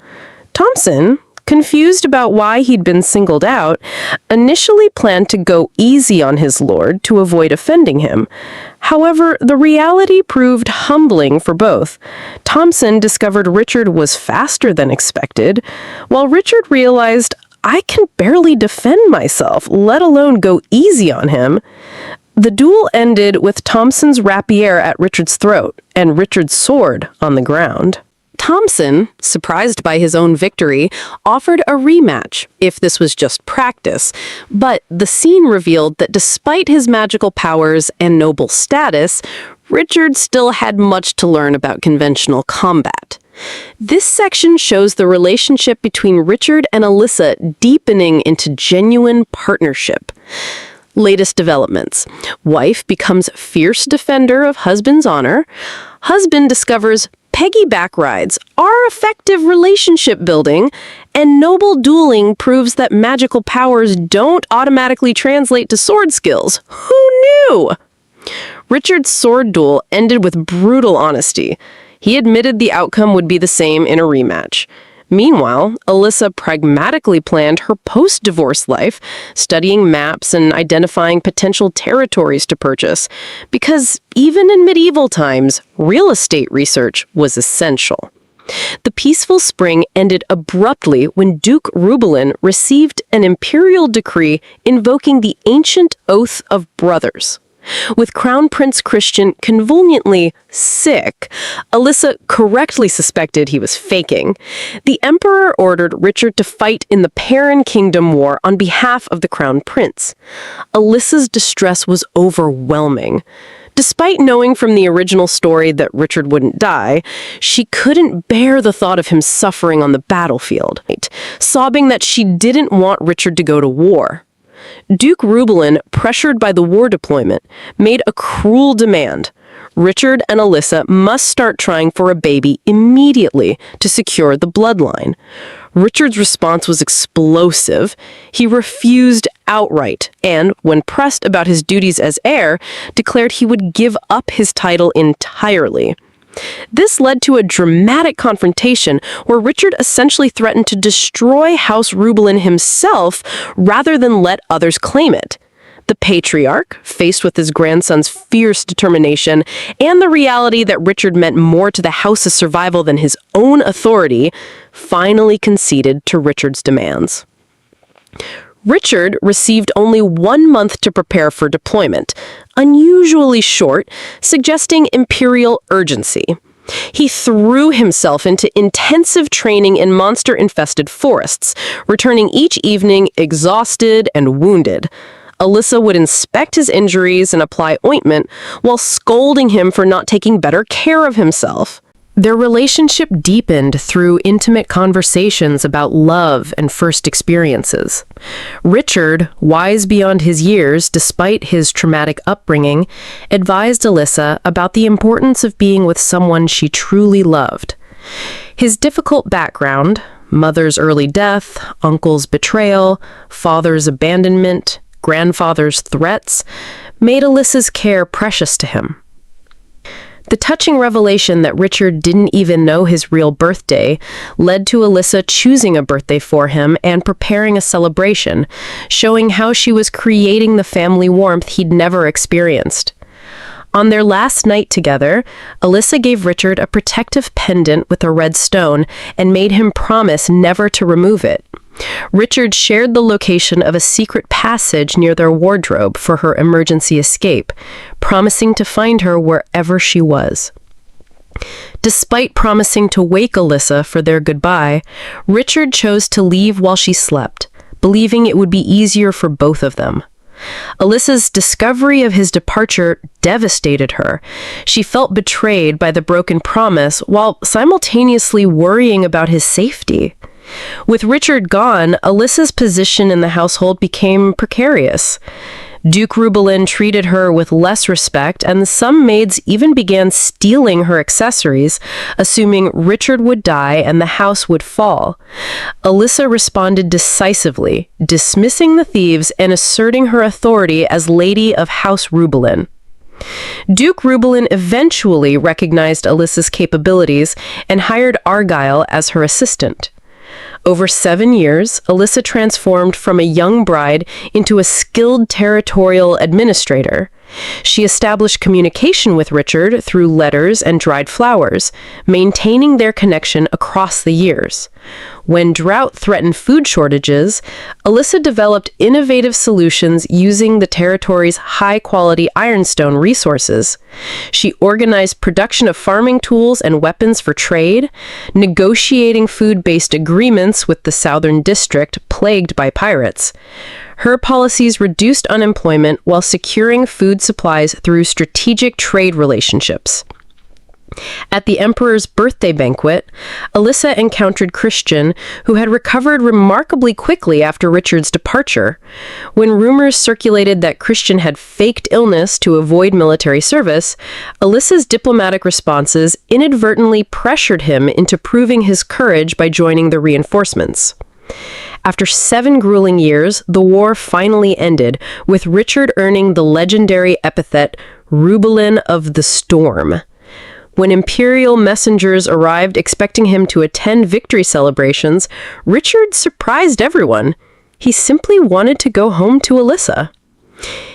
Thompson, confused about why he'd been singled out, initially planned to go easy on his lord to avoid offending him. However, the reality proved humbling for both. Thompson discovered Richard was faster than expected, while Richard realized, "I can barely defend myself, let alone go easy on him." The duel ended with Thompson's rapier at Richard's throat and Richard's sword on the ground. Thompson, surprised by his own victory, offered a rematch, if this was just practice, but the scene revealed that despite his magical powers and noble status, Richard still had much to learn about conventional combat. This section shows the relationship between Richard and Elisha deepening into genuine partnership. Latest developments. Wife becomes fierce defender of husband's honor. Husband discovers piggyback rides are effective relationship building, and noble dueling proves that magical powers don't automatically translate to sword skills. Who knew? Richard's sword duel ended with brutal honesty. He admitted the outcome would be the same in a rematch. Meanwhile, Elisha pragmatically planned her post-divorce life, studying maps and identifying potential territories to purchase, because even in medieval times, real estate research was essential. The peaceful spring ended abruptly when Duke Rubelin received an imperial decree invoking the ancient Oath of Brothers. With Crown Prince Christian conveniently sick, Elisha correctly suspected he was faking. The Emperor ordered Richard to fight in the Perrin Kingdom War on behalf of the Crown Prince. Elisha's distress was overwhelming. Despite knowing from the original story that Richard wouldn't die, she couldn't bear the thought of him suffering on the battlefield, sobbing that she didn't want Richard to go to war. Duke Rubelin, pressured by the war deployment, made a cruel demand. Richard and Elisha must start trying for a baby immediately to secure the bloodline. Richard's response was explosive. He refused outright and, when pressed about his duties as heir, declared he would give up his title entirely. This led to a dramatic confrontation where Richard essentially threatened to destroy House Rubelin himself rather than let others claim it. The patriarch, faced with his grandson's fierce determination and the reality that Richard meant more to the house's survival than his own authority, finally conceded to Richard's demands. Richard received only 1 month to prepare for deployment, unusually short, suggesting imperial urgency. He threw himself into intensive training in monster-infested forests, returning each evening exhausted and wounded. Elisha would inspect his injuries and apply ointment while scolding him for not taking better care of himself. Their relationship deepened through intimate conversations about love and first experiences. Richard, wise beyond his years despite his traumatic upbringing, advised Elisha about the importance of being with someone she truly loved. His difficult background, mother's early death, uncle's betrayal, father's abandonment, grandfather's threats, made Elisha's care precious to him. The touching revelation that Richard didn't even know his real birthday led to Elisha choosing a birthday for him and preparing a celebration, showing how she was creating the family warmth he'd never experienced. On their last night together, Elisha gave Richard a protective pendant with a red stone and made him promise never to remove it. Richard shared the location of a secret passage near their wardrobe for her emergency escape, promising to find her wherever she was. Despite promising to wake Elisha for their goodbye, Richard chose to leave while she slept, believing it would be easier for both of them. Elisha's discovery of his departure devastated her. She felt betrayed by the broken promise while simultaneously worrying about his safety. With Richard gone, Elisha's position in the household became precarious. Duke Rubelin treated her with less respect, and some maids even began stealing her accessories, assuming Richard would die and the house would fall. Elisha responded decisively, dismissing the thieves and asserting her authority as Lady of House Rubelin. Duke Rubelin eventually recognized Elisha's capabilities and hired Argyle as her assistant. Over 7 years, Elisha transformed from a young bride into a skilled territorial administrator. She established communication with Richard through letters and dried flowers, maintaining their connection across the years. When drought threatened food shortages, Elisha developed innovative solutions using the territory's high-quality ironstone resources. She organized production of farming tools and weapons for trade, negotiating food-based agreements with the southern district plagued by pirates. Her policies reduced unemployment while securing food supplies through strategic trade relationships. At the emperor's birthday banquet, Elisha encountered Christian, who had recovered remarkably quickly after Richard's departure. When rumors circulated that Christian had faked illness to avoid military service, Elisha's diplomatic responses inadvertently pressured him into proving his courage by joining the reinforcements. After 7 grueling years, the war finally ended, with Richard earning the legendary epithet Rubelin of the Storm. When imperial messengers arrived expecting him to attend victory celebrations, Richard surprised everyone. He simply wanted to go home to Elisha.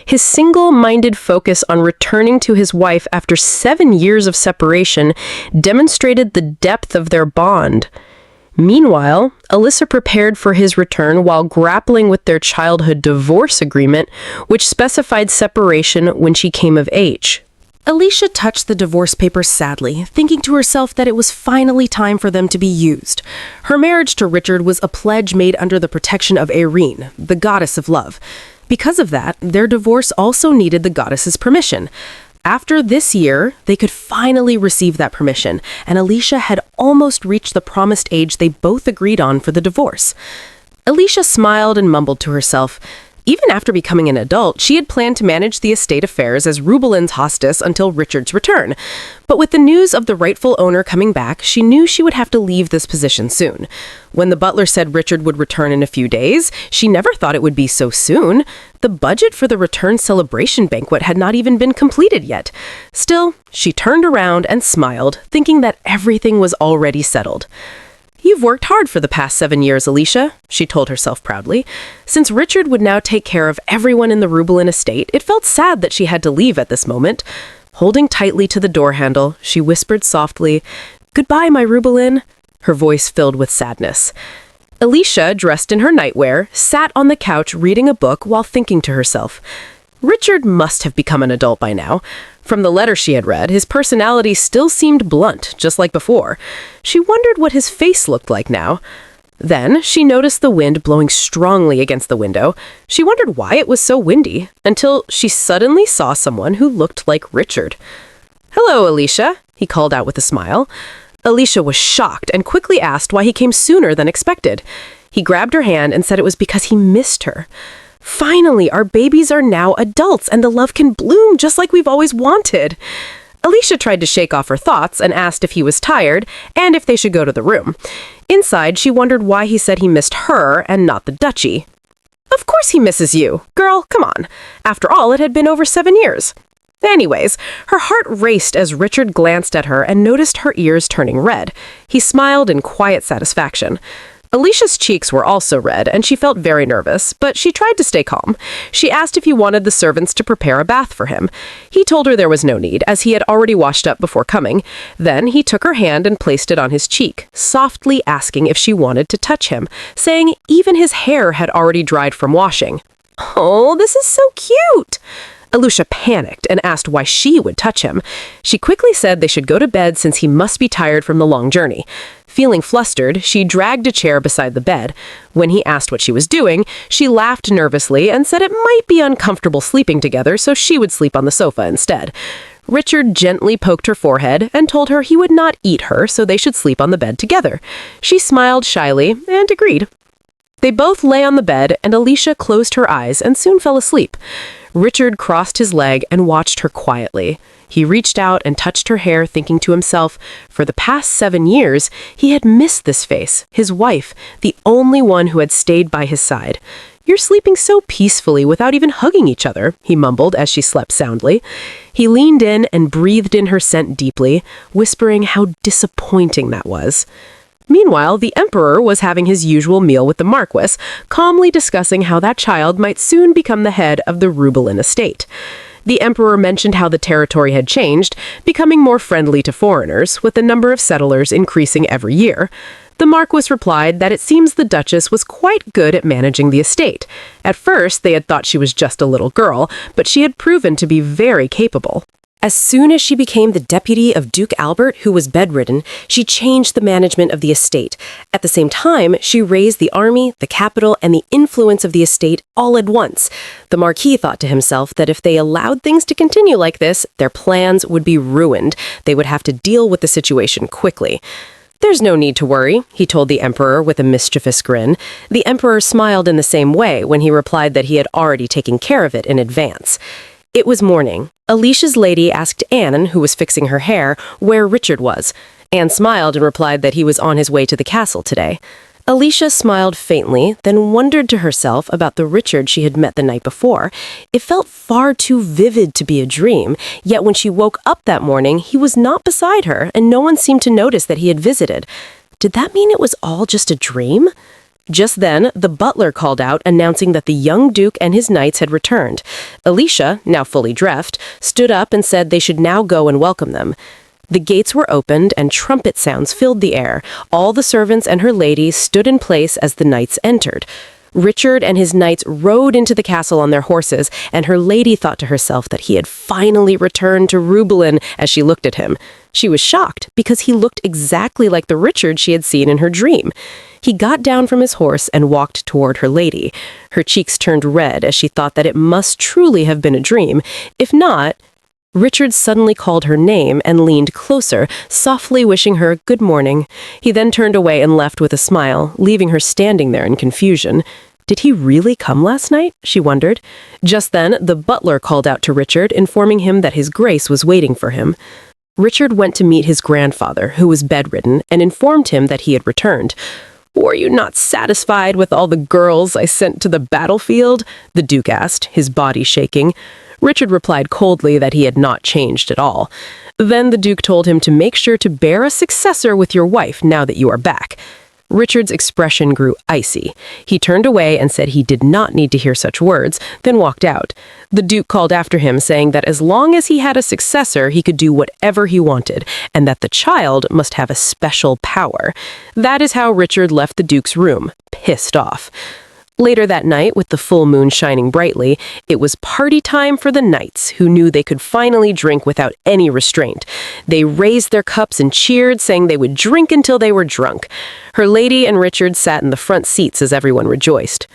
His single-minded focus on returning to his wife after 7 years of separation demonstrated the depth of their bond. Meanwhile, Elisha prepared for his return while grappling with their childhood divorce agreement, which specified separation when she came of age. Elisha touched the divorce papers sadly, thinking to herself that it was finally time for them to be used. Her marriage to Richard was a pledge made under the protection of Heir, the goddess of love. Because of that, their divorce also needed the goddess's permission. After this year, they could finally receive that permission, and Elisha had almost reached the promised age they both agreed on for the divorce. Elisha smiled and mumbled to herself. Even after becoming an adult, she had planned to manage the estate affairs as Rubelin's hostess until Richard's return. But with the news of the rightful owner coming back, she knew she would have to leave this position soon. When the butler said Richard would return in a few days, she never thought it would be so soon. The budget for the return celebration banquet had not even been completed yet. Still, she turned around and smiled, thinking that everything was already settled. "You've worked hard for the past 7 years, Elisha," she told herself proudly. Since Richard would now take care of everyone in the Rubelin estate, it felt sad that she had to leave at this moment. Holding tightly to the door handle, she whispered softly, "Goodbye, my Rubelin," her voice filled with sadness. Elisha, dressed in her nightwear, sat on the couch reading a book while thinking to herself. Richard must have become an adult by now. From the letter she had read, his personality still seemed blunt, just like before. She wondered what his face looked like now. Then she noticed the wind blowing strongly against the window. She wondered why it was so windy, until she suddenly saw someone who looked like Richard. "Hello, Elisha," he called out with a smile. Elisha was shocked and quickly asked why he came sooner than expected. He grabbed her hand and said it was because he missed her. "Finally, our babies are now adults and the love can bloom just like we've always wanted." Elisha tried to shake off her thoughts and asked if he was tired and if they should go to the room. Inside, she wondered why he said he missed her and not the duchy. "Of course he misses you. Girl, come on. After all, it had been over 7 years. Anyways, her heart raced as Richard glanced at her and noticed her ears turning red. He smiled in quiet satisfaction. Alicia's cheeks were also red, and she felt very nervous, but she tried to stay calm. She asked if he wanted the servants to prepare a bath for him. He told her there was no need, as he had already washed up before coming. Then he took her hand and placed it on his cheek, softly asking if she wanted to touch him, saying even his hair had already dried from washing. "Oh, this is so cute!" Elisha panicked and asked why she would touch him. She quickly said they should go to bed since he must be tired from the long journey. Feeling flustered, she dragged a chair beside the bed. When he asked what she was doing, she laughed nervously and said it might be uncomfortable sleeping together, so she would sleep on the sofa instead. Richard gently poked her forehead and told her he would not eat her, so they should sleep on the bed together. She smiled shyly and agreed. They both lay on the bed, and Elisha closed her eyes and soon fell asleep. Richard crossed his leg and watched her quietly. He reached out and touched her hair, thinking to himself, for the past 7 years, he had missed this face, his wife, the only one who had stayed by his side. "You're sleeping so peacefully without even hugging each other," he mumbled as she slept soundly. He leaned in and breathed in her scent deeply, whispering how disappointing that was. Meanwhile, the emperor was having his usual meal with the marquis, calmly discussing how that child might soon become the head of the Rubelin estate. The emperor mentioned how the territory had changed, becoming more friendly to foreigners, with the number of settlers increasing every year. The marquis replied that it seems the duchess was quite good at managing the estate. At first, they had thought she was just a little girl, but she had proven to be very capable. As soon as she became the deputy of Duke Albert, who was bedridden, she changed the management of the estate. At the same time, she raised the army, the capital, and the influence of the estate all at once. The Marquis thought to himself that if they allowed things to continue like this, their plans would be ruined. They would have to deal with the situation quickly. "There's no need to worry," he told the emperor with a mischievous grin. The emperor smiled in the same way when he replied that he had already taken care of it in advance. It was morning. Alicia's lady asked Anne, who was fixing her hair, where Richard was. Anne smiled and replied that he was on his way to the castle today. Elisha smiled faintly, then wondered to herself about the Richard she had met the night before. It felt far too vivid to be a dream, yet when she woke up that morning, he was not beside her, and no one seemed to notice that he had visited. Did that mean it was all just a dream? Just then, the butler called out, announcing that the young duke and his knights had returned. Elisha, now fully dressed, stood up and said they should now go and welcome them. The gates were opened and trumpet sounds filled the air. All the servants and her ladies stood in place as the knights entered. Richard and his knights rode into the castle on their horses, and her lady thought to herself that he had finally returned to Rubelin as she looked at him. She was shocked because he looked exactly like the Richard she had seen in her dream. He got down from his horse and walked toward her lady. Her cheeks turned red as she thought that it must truly have been a dream. If not, Richard suddenly called her name and leaned closer, softly wishing her good morning. He then turned away and left with a smile, leaving her standing there in confusion. Did he really come last night? She wondered. Just then, the butler called out to Richard, informing him that his grace was waiting for him. Richard went to meet his grandfather, who was bedridden, and informed him that he had returned. "Were you not satisfied with all the girls I sent to the battlefield?" the Duke asked, his body shaking. Richard replied coldly that he had not changed at all. Then the Duke told him to make sure to bear a successor with your wife now that you are back. Richard's expression grew icy. He turned away and said he did not need to hear such words, then walked out. The Duke called after him, saying that as long as he had a successor, he could do whatever he wanted, and that the child must have a special power. That is how Richard left the Duke's room, pissed off. Later that night, with the full moon shining brightly, it was party time for the knights, who knew they could finally drink without any restraint. They raised their cups and cheered, saying they would drink until they were drunk. Her lady and Richard sat in the front seats as everyone rejoiced.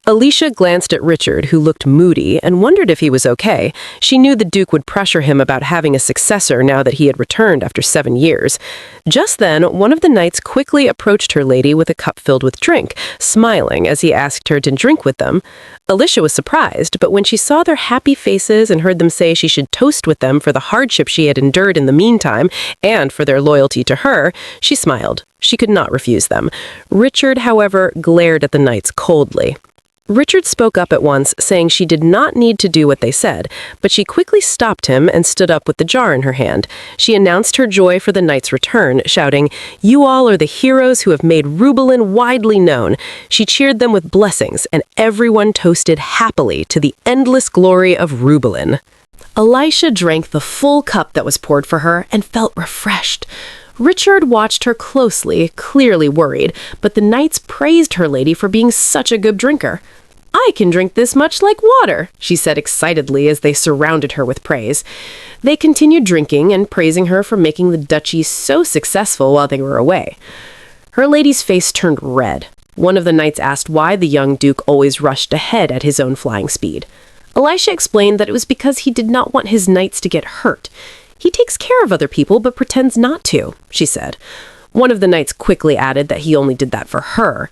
Elisha glanced at Richard, who looked moody, and wondered if he was okay. She knew the Duke would pressure him about having a successor now that he had returned after 7 years. Just then, one of the knights quickly approached her lady with a cup filled with drink, smiling as he asked her to drink with them. Elisha was surprised, but when she saw their happy faces and heard them say she should toast with them for the hardship she had endured in the meantime, and for their loyalty to her, she smiled. She could not refuse them. Richard, however, glared at the knights coldly. Richard spoke up at once, saying she did not need to do what they said, but she quickly stopped him and stood up with the jar in her hand. She announced her joy for the knight's return, shouting, "You all are the heroes who have made Rubelin widely known." She cheered them with blessings, and everyone toasted happily to the endless glory of Rubelin. Elisha drank the full cup that was poured for her and felt refreshed. Richard watched her closely, clearly worried, but the knights praised her lady for being such a good drinker. "I can drink this much like water," she said excitedly as they surrounded her with praise. They continued drinking and praising her for making the duchy so successful while they were away. Her lady's face turned red. One of the knights asked why the young duke always rushed ahead at his own flying speed. Elisha explained that it was because he did not want his knights to get hurt. "He takes care of other people but pretends not to," she said. One of the knights quickly added that he only did that for her.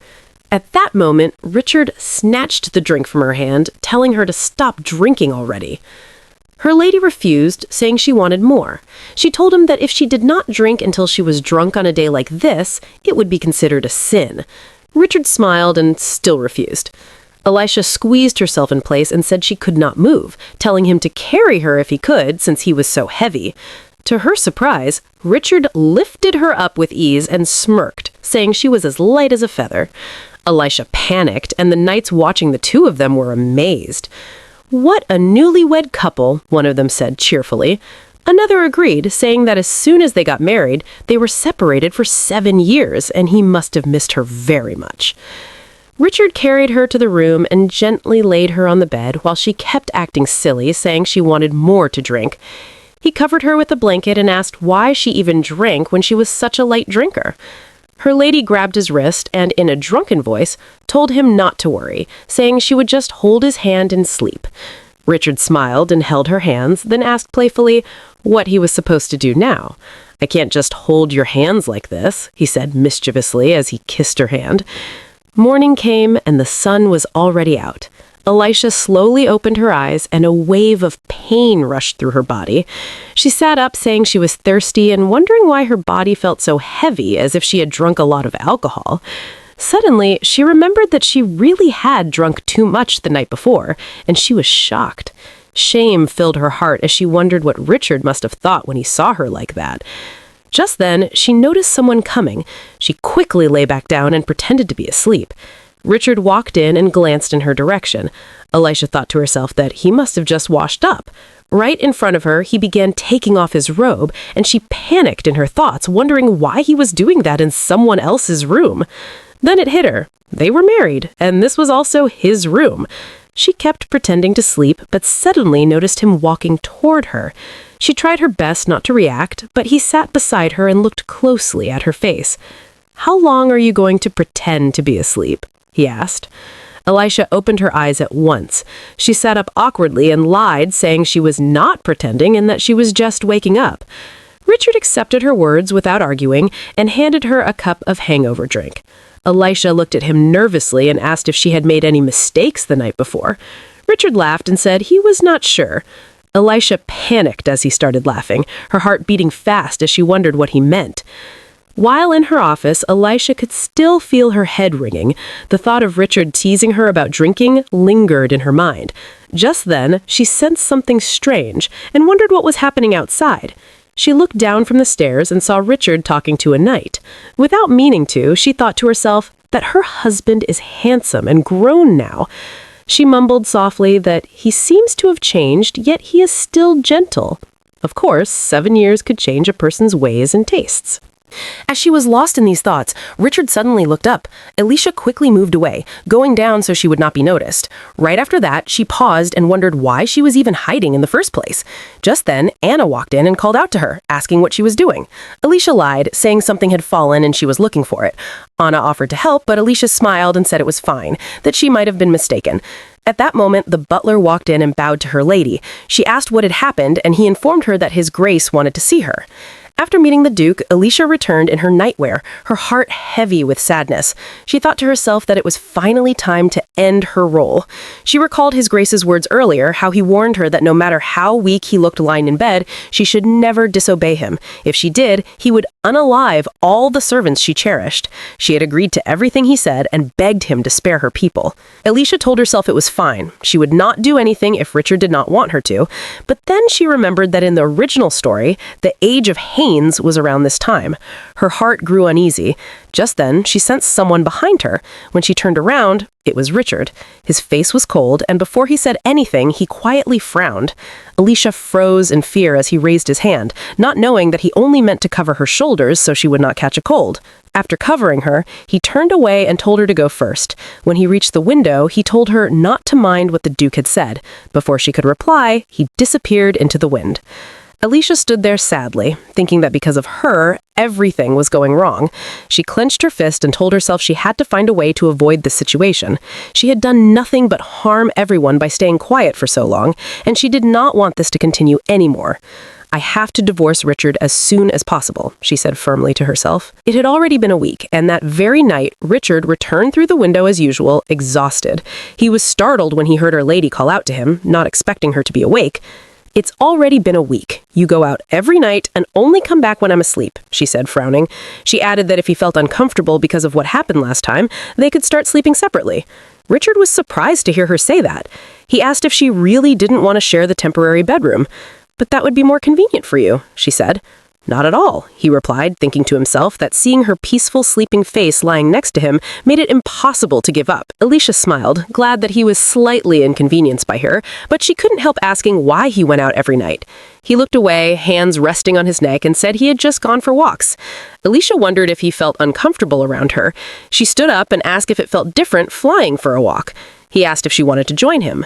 At that moment, Richard snatched the drink from her hand, telling her to stop drinking already. Her lady refused, saying she wanted more. She told him that if she did not drink until she was drunk on a day like this, it would be considered a sin. Richard smiled and still refused. Elisha squeezed herself in place and said she could not move, telling him to carry her if he could, since he was so heavy. To her surprise, Richard lifted her up with ease and smirked, saying she was as light as a feather. Elisha panicked, and the knights watching the two of them were amazed. "What a newlywed couple," one of them said cheerfully. Another agreed, saying that as soon as they got married, they were separated for 7 years, and he must have missed her very much. Richard carried her to the room and gently laid her on the bed while she kept acting silly, saying she wanted more to drink. He covered her with a blanket and asked why she even drank when she was such a light drinker. Her lady grabbed his wrist and, in a drunken voice, told him not to worry, saying she would just hold his hand and sleep. Richard smiled and held her hands, then asked playfully what he was supposed to do now. "I can't just hold your hands like this," he said mischievously as he kissed her hand. Morning came and the sun was already out. Elisha slowly opened her eyes and a wave of pain rushed through her body. She sat up saying she was thirsty and wondering why her body felt so heavy, as if she had drunk a lot of alcohol. Suddenly, she remembered that she really had drunk too much the night before, and she was shocked. Shame filled her heart as she wondered what Richard must have thought when he saw her like that. Just then, she noticed someone coming. She quickly lay back down and pretended to be asleep. Richard walked in and glanced in her direction. Elisha thought to herself that he must have just washed up. Right in front of her, he began taking off his robe, and she panicked in her thoughts, wondering why he was doing that in someone else's room. Then it hit her. They were married, and this was also his room. She kept pretending to sleep, but suddenly noticed him walking toward her. She tried her best not to react, but he sat beside her and looked closely at her face. "How long are you going to pretend to be asleep?" he asked. Elisha opened her eyes at once. She sat up awkwardly and lied, saying she was not pretending and that she was just waking up. Richard accepted her words without arguing and handed her a cup of hangover drink. Elisha looked at him nervously and asked if she had made any mistakes the night before. Richard laughed and said he was not sure. Elisha panicked as he started laughing, her heart beating fast as she wondered what he meant. While in her office, Elisha could still feel her head ringing. The thought of Richard teasing her about drinking lingered in her mind. Just then, she sensed something strange and wondered what was happening outside. She looked down from the stairs and saw Richard talking to a knight. Without meaning to, she thought to herself that her husband is handsome and grown now. She mumbled softly that he seems to have changed, yet he is still gentle. Of course, 7 years could change a person's ways and tastes. As she was lost in these thoughts, Richard suddenly looked up. Elisha quickly moved away, going down so she would not be noticed. Right after that, she paused and wondered why she was even hiding in the first place. Just then, Anna walked in and called out to her, asking what she was doing. Elisha lied, saying something had fallen and she was looking for it. Anna offered to help, but Elisha smiled and said it was fine, that she might have been mistaken. At that moment, the butler walked in and bowed to her lady. She asked what had happened, and he informed her that His Grace wanted to see her. After meeting the Duke, Elisha returned in her nightwear, her heart heavy with sadness. She thought to herself that it was finally time to end her role. She recalled His Grace's words earlier, how he warned her that no matter how weak he looked lying in bed, she should never disobey him. If she did, he would unalive all the servants she cherished. She had agreed to everything he said and begged him to spare her people. Elisha told herself it was fine. She would not do anything if Richard did not want her to. But then she remembered that in the original story, the age of Haines was around this time. Her heart grew uneasy. Just then, she sensed someone behind her. When she turned around, it was Richard. His face was cold, and before he said anything, he quietly frowned. Elisha froze in fear as he raised his hand, not knowing that he only meant to cover her shoulders so she would not catch a cold. After covering her, he turned away and told her to go first. When he reached the window, he told her not to mind what the Duke had said. Before she could reply, he disappeared into the wind. Elisha stood there sadly, thinking that because of her, everything was going wrong. She clenched her fist and told herself she had to find a way to avoid this situation. She had done nothing but harm everyone by staying quiet for so long, and she did not want this to continue anymore. I have to divorce Richard as soon as possible, she said firmly to herself. It had already been a week, and that very night, Richard returned through the window as usual, exhausted. He was startled when he heard her lady call out to him, not expecting her to be awake. "It's already been a week. You go out every night and only come back when I'm asleep," she said, frowning. She added that if he felt uncomfortable because of what happened last time, they could start sleeping separately. Richard was surprised to hear her say that. He asked if she really didn't want to share the temporary bedroom. "But that would be more convenient for you," she said. "Not at all," he replied, thinking to himself that seeing her peaceful sleeping face lying next to him made it impossible to give up. Elisha smiled, glad that he was slightly inconvenienced by her, but she couldn't help asking why he went out every night. He looked away, hands resting on his neck, and said he had just gone for walks. Elisha wondered if he felt uncomfortable around her. She stood up and asked if it felt different flying for a walk. He asked if she wanted to join him.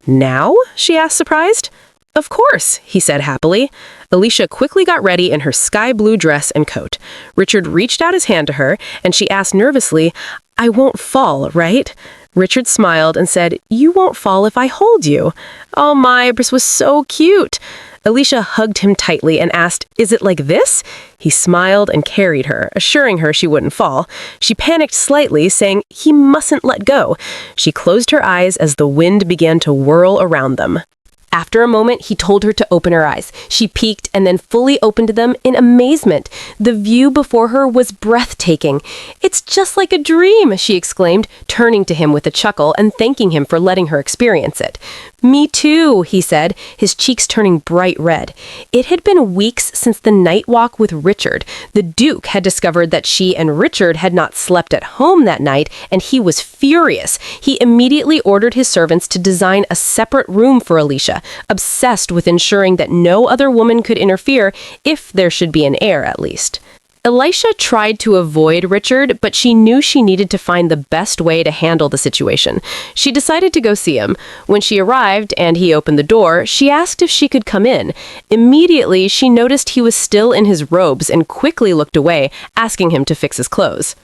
"Now?" she asked, surprised. "Of course," he said happily. Elisha quickly got ready in her sky blue dress and coat. Richard reached out his hand to her, and she asked nervously, "I won't fall, right?" Richard smiled and said, "You won't fall if I hold you." Oh my, this was so cute. Elisha hugged him tightly and asked, "Is it like this?" He smiled and carried her, assuring her she wouldn't fall. She panicked slightly, saying he mustn't let go. She closed her eyes as the wind began to whirl around them. After a moment, he told her to open her eyes. She peeked and then fully opened them in amazement. The view before her was breathtaking. "It's just like a dream," she exclaimed, turning to him with a chuckle and thanking him for letting her experience it. "Me too," he said, his cheeks turning bright red. It had been weeks since the night walk with Richard. The Duke had discovered that she and Richard had not slept at home that night, and he was furious. He immediately ordered his servants to design a separate room for Elisha, obsessed with ensuring that no other woman could interfere, if there should be an heir at least. Elisha tried to avoid Richard, but she knew she needed to find the best way to handle the situation. She decided to go see him. When she arrived and he opened the door, she asked if she could come in. Immediately, she noticed he was still in his robes and quickly looked away, asking him to fix his clothes.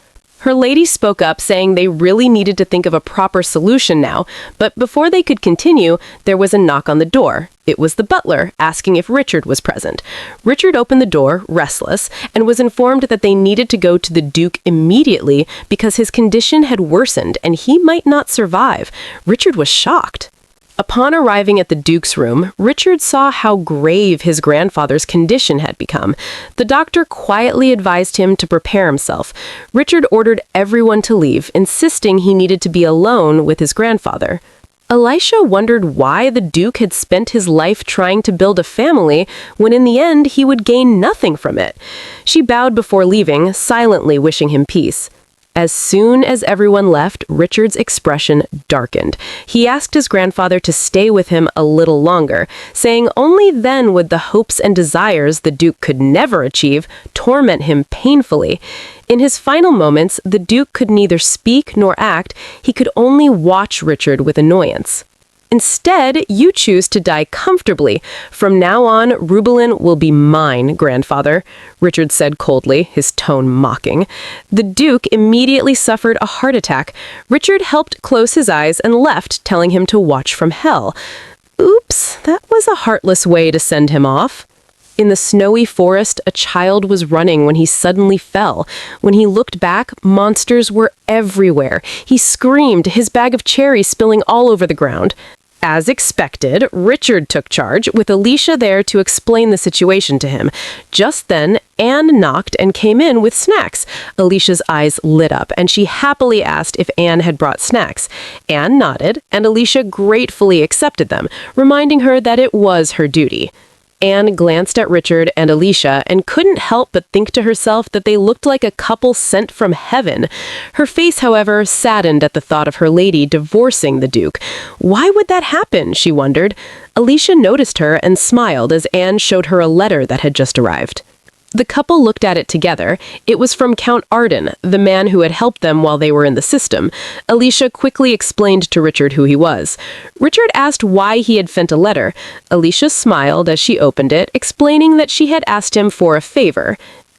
Her lady spoke up, saying they really needed to think of a proper solution now, but before they could continue, there was a knock on the door. It was the butler, asking if Richard was present. Richard opened the door, restless, and was informed that they needed to go to the Duke immediately because his condition had worsened and he might not survive. Richard was shocked. Upon arriving at the Duke's room, Richard saw how grave his grandfather's condition had become. The doctor quietly advised him to prepare himself. Richard ordered everyone to leave, insisting he needed to be alone with his grandfather. Elisha wondered why the Duke had spent his life trying to build a family when in the end he would gain nothing from it. She bowed before leaving, silently wishing him peace. As soon as everyone left, Richard's expression darkened. He asked his grandfather to stay with him a little longer, saying only then would the hopes and desires the Duke could never achieve torment him painfully. In his final moments, the Duke could neither speak nor act. He could only watch Richard with annoyance. Instead, you choose to die comfortably. From now on, Rubelin will be mine, grandfather, Richard said coldly, his tone mocking. The Duke immediately suffered a heart attack. Richard helped close his eyes and left, telling him to watch from hell. Oops, that was a heartless way to send him off. In the snowy forest, a child was running when he suddenly fell. When he looked back, monsters were everywhere. He screamed, his bag of cherries spilling all over the ground. As expected, Richard took charge, with Elisha there to explain the situation to him. Just then, Anne knocked and came in with snacks. Alicia's eyes lit up, and she happily asked if Anne had brought snacks. Anne nodded, and Elisha gratefully accepted them, reminding her that it was her duty. Anne glanced at Richard and Elisha and couldn't help but think to herself that they looked like a couple sent from heaven. Her face, however, saddened at the thought of her lady divorcing the Duke. Why would that happen, she wondered. Elisha noticed her and smiled as Anne showed her a letter that had just arrived. The couple looked at it together. It was from Count Arden, the man who had helped them while they were in the system. Elisha quickly explained to Richard who he was. Richard asked why he had sent a letter. Elisha smiled as she opened it, explaining that she had asked him for a favor.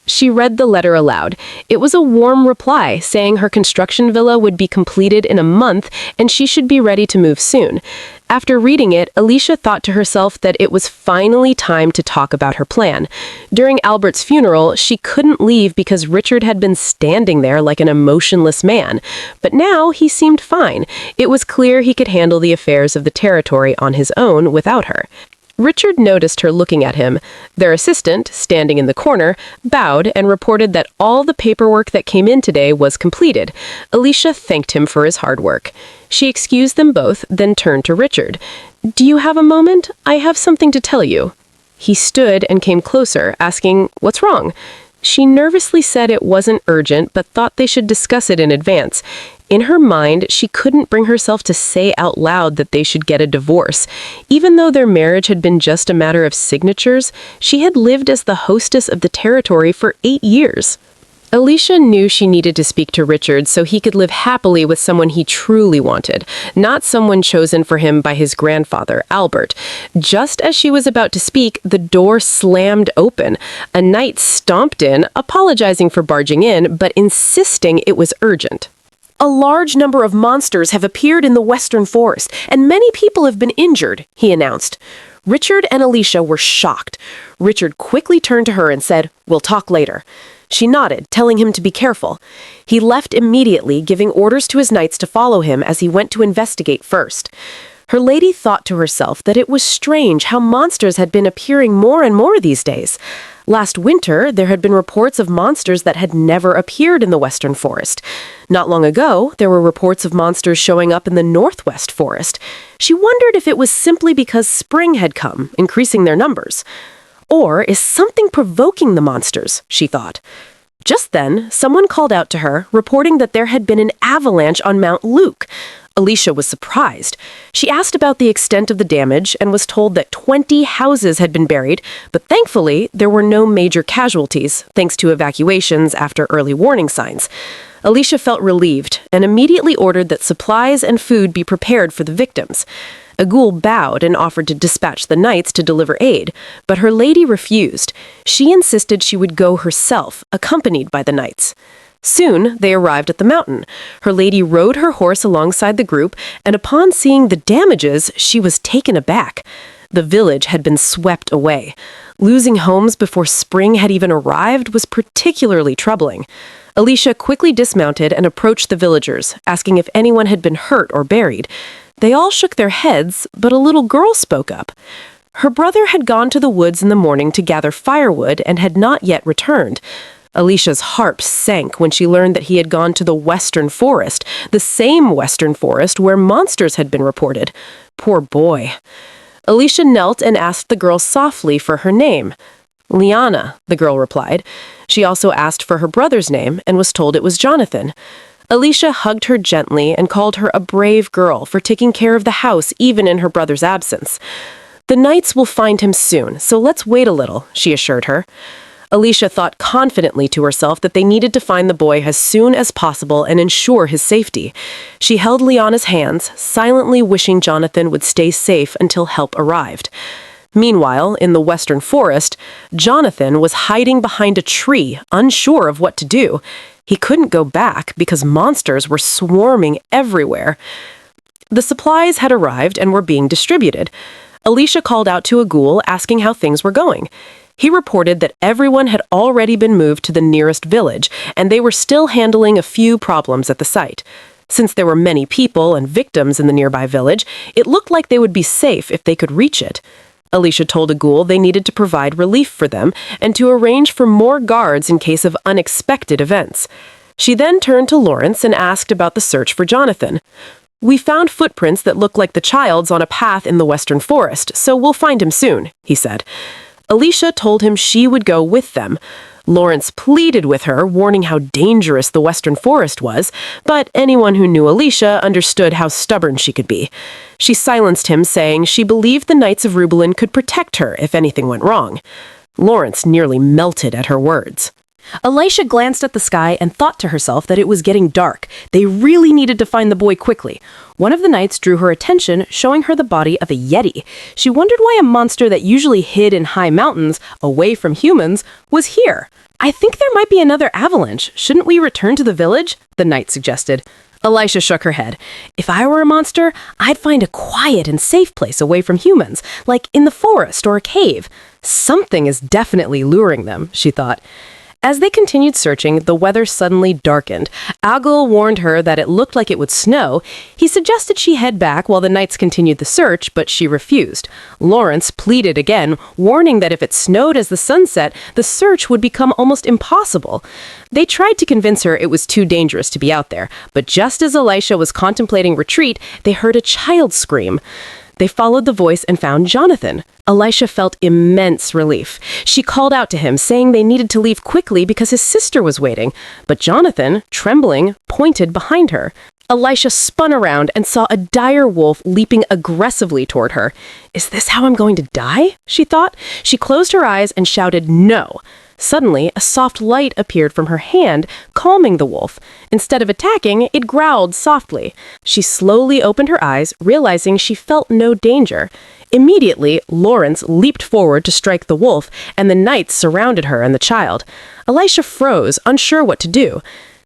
She read the letter aloud. It was a warm reply, saying her construction villa would be completed in a month and she should be ready to move soon. After reading it, Elisha thought to herself that it was finally time to talk about her plan. During Albert's funeral, she couldn't leave because Richard had been standing there like an emotionless man. But now he seemed fine. It was clear he could handle the affairs of the territory on his own without her. Richard noticed her looking at him. Their assistant, standing in the corner, bowed and reported that all the paperwork that came in today was completed. Elisha thanked him for his hard work. She excused them both, then turned to Richard. "Do you have a moment? I have something to tell you." He stood and came closer, asking, "What's wrong?" She nervously said it wasn't urgent, but thought they should discuss it in advance. In her mind, she couldn't bring herself to say out loud that they should get a divorce. Even though their marriage had been just a matter of signatures, she had lived as the hostess of the territory for 8 years. Elisha knew she needed to speak to Richard so he could live happily with someone he truly wanted, not someone chosen for him by his grandfather, Albert. Just as she was about to speak, the door slammed open. A knight stomped in, apologizing for barging in, but insisting it was urgent. "A large number of monsters have appeared in the western forest, and many people have been injured," he announced. Richard and Elisha were shocked. Richard quickly turned to her and said, "We'll talk later." She nodded, telling him to be careful. He left immediately, giving orders to his knights to follow him as he went to investigate first. Her lady thought to herself that it was strange how monsters had been appearing more and more these days. Last winter, there had been reports of monsters that had never appeared in the western forest. Not long ago, there were reports of monsters showing up in the northwest forest. She wondered if it was simply because spring had come, increasing their numbers. Or is something provoking the monsters, she thought. Just then, someone called out to her, reporting that there had been an avalanche on Mount Luke. Elisha was surprised. She asked about the extent of the damage and was told that 20 houses had been buried, but thankfully, there were no major casualties, thanks to evacuations after early warning signs. Elisha felt relieved and immediately ordered that supplies and food be prepared for the victims. Agul bowed and offered to dispatch the knights to deliver aid, but her lady refused. She insisted she would go herself, accompanied by the knights. Soon, they arrived at the mountain. Her lady rode her horse alongside the group, and upon seeing the damages, she was taken aback. The village had been swept away. Losing homes before spring had even arrived was particularly troubling. Elisha quickly dismounted and approached the villagers, asking if anyone had been hurt or buried. They all shook their heads, but a little girl spoke up. Her brother had gone to the woods in the morning to gather firewood and had not yet returned. Elisha's heart sank when she learned that he had gone to the western forest, the same western forest where monsters had been reported. Poor boy. Elisha knelt and asked the girl softly for her name. Liana, the girl replied. She also asked for her brother's name and was told it was Jonathan. Elisha hugged her gently and called her a brave girl for taking care of the house even in her brother's absence. The knights will find him soon, so let's wait a little, she assured her. Elisha thought confidently to herself that they needed to find the boy as soon as possible and ensure his safety. She held Liana's hands, silently wishing Jonathan would stay safe until help arrived. Meanwhile, in the western forest, Jonathan was hiding behind a tree, unsure of what to do. He couldn't go back because monsters were swarming everywhere. The supplies had arrived and were being distributed. Elisha called out to a ghoul asking how things were going. He reported that everyone had already been moved to the nearest village, and they were still handling a few problems at the site. Since there were many people and victims in the nearby village, it looked like they would be safe if they could reach it. Elisha told a ghoul they needed to provide relief for them and to arrange for more guards in case of unexpected events. She then turned to Lawrence and asked about the search for Jonathan. "We found footprints that look like the child's on a path in the western forest, so we'll find him soon," he said. Elisha told him she would go with them. Lawrence pleaded with her, warning how dangerous the western forest was, but anyone who knew Elisha understood how stubborn she could be. She silenced him, saying she believed the Knights of Rubelin could protect her if anything went wrong. Lawrence nearly melted at her words. Elisha glanced at the sky and thought to herself that it was getting dark. They really needed to find the boy quickly. One of the knights drew her attention, showing her the body of a yeti. She wondered why a monster that usually hid in high mountains, away from humans, was here. "I think there might be another avalanche. Shouldn't we return to the village?" the knight suggested. Elisha shook her head. "If I were a monster, I'd find a quiet and safe place away from humans, like in the forest or a cave. Something is definitely luring them," she thought. As they continued searching, the weather suddenly darkened. Agil warned her that it looked like it would snow. He suggested she head back while the knights continued the search, but she refused. Lawrence pleaded again, warning that if it snowed as the sun set, the search would become almost impossible. They tried to convince her it was too dangerous to be out there, but just as Elisha was contemplating retreat, they heard a child scream. They followed the voice and found Jonathan. Elisha felt immense relief. She called out to him, saying they needed to leave quickly because his sister was waiting. But Jonathan, trembling, pointed behind her. Elisha spun around and saw a dire wolf leaping aggressively toward her. "Is this how I'm going to die?" she thought. She closed her eyes and shouted, "No." Suddenly, a soft light appeared from her hand, calming the wolf. Instead of attacking, it growled softly. She slowly opened her eyes, realizing she felt no danger. Immediately, Lawrence leaped forward to strike the wolf, and the knights surrounded her and the child. Elisha froze, unsure what to do.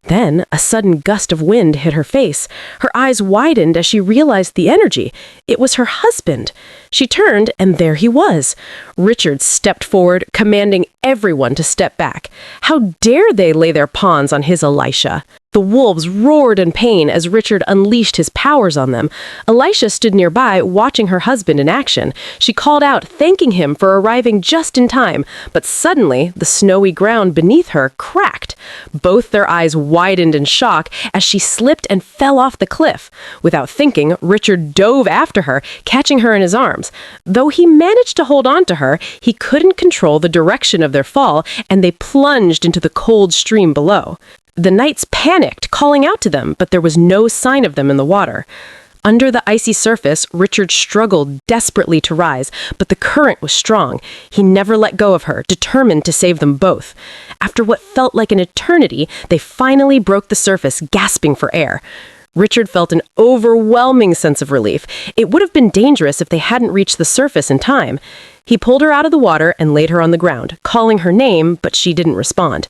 Then, a sudden gust of wind hit her face. Her eyes widened as she realized the energy. It was her husband. She turned, and there he was. Richard stepped forward, commanding everyone to step back. How dare they lay their pawns on his Elisha? The wolves roared in pain as Richard unleashed his powers on them. Elisha stood nearby, watching her husband in action. She called out, thanking him for arriving just in time, but suddenly, the snowy ground beneath her cracked. Both their eyes widened in shock as she slipped and fell off the cliff. Without thinking, Richard dove after her, catching her in his arms. Though he managed to hold on to her, he couldn't control the direction of their fall, and they plunged into the cold stream below. The knights panicked, calling out to them, but there was no sign of them in the water. Under the icy surface, Richard struggled desperately to rise, but the current was strong. He never let go of her, determined to save them both. After what felt like an eternity, they finally broke the surface, gasping for air. Richard felt an overwhelming sense of relief. It would have been dangerous if they hadn't reached the surface in time. He pulled her out of the water and laid her on the ground, calling her name, but she didn't respond.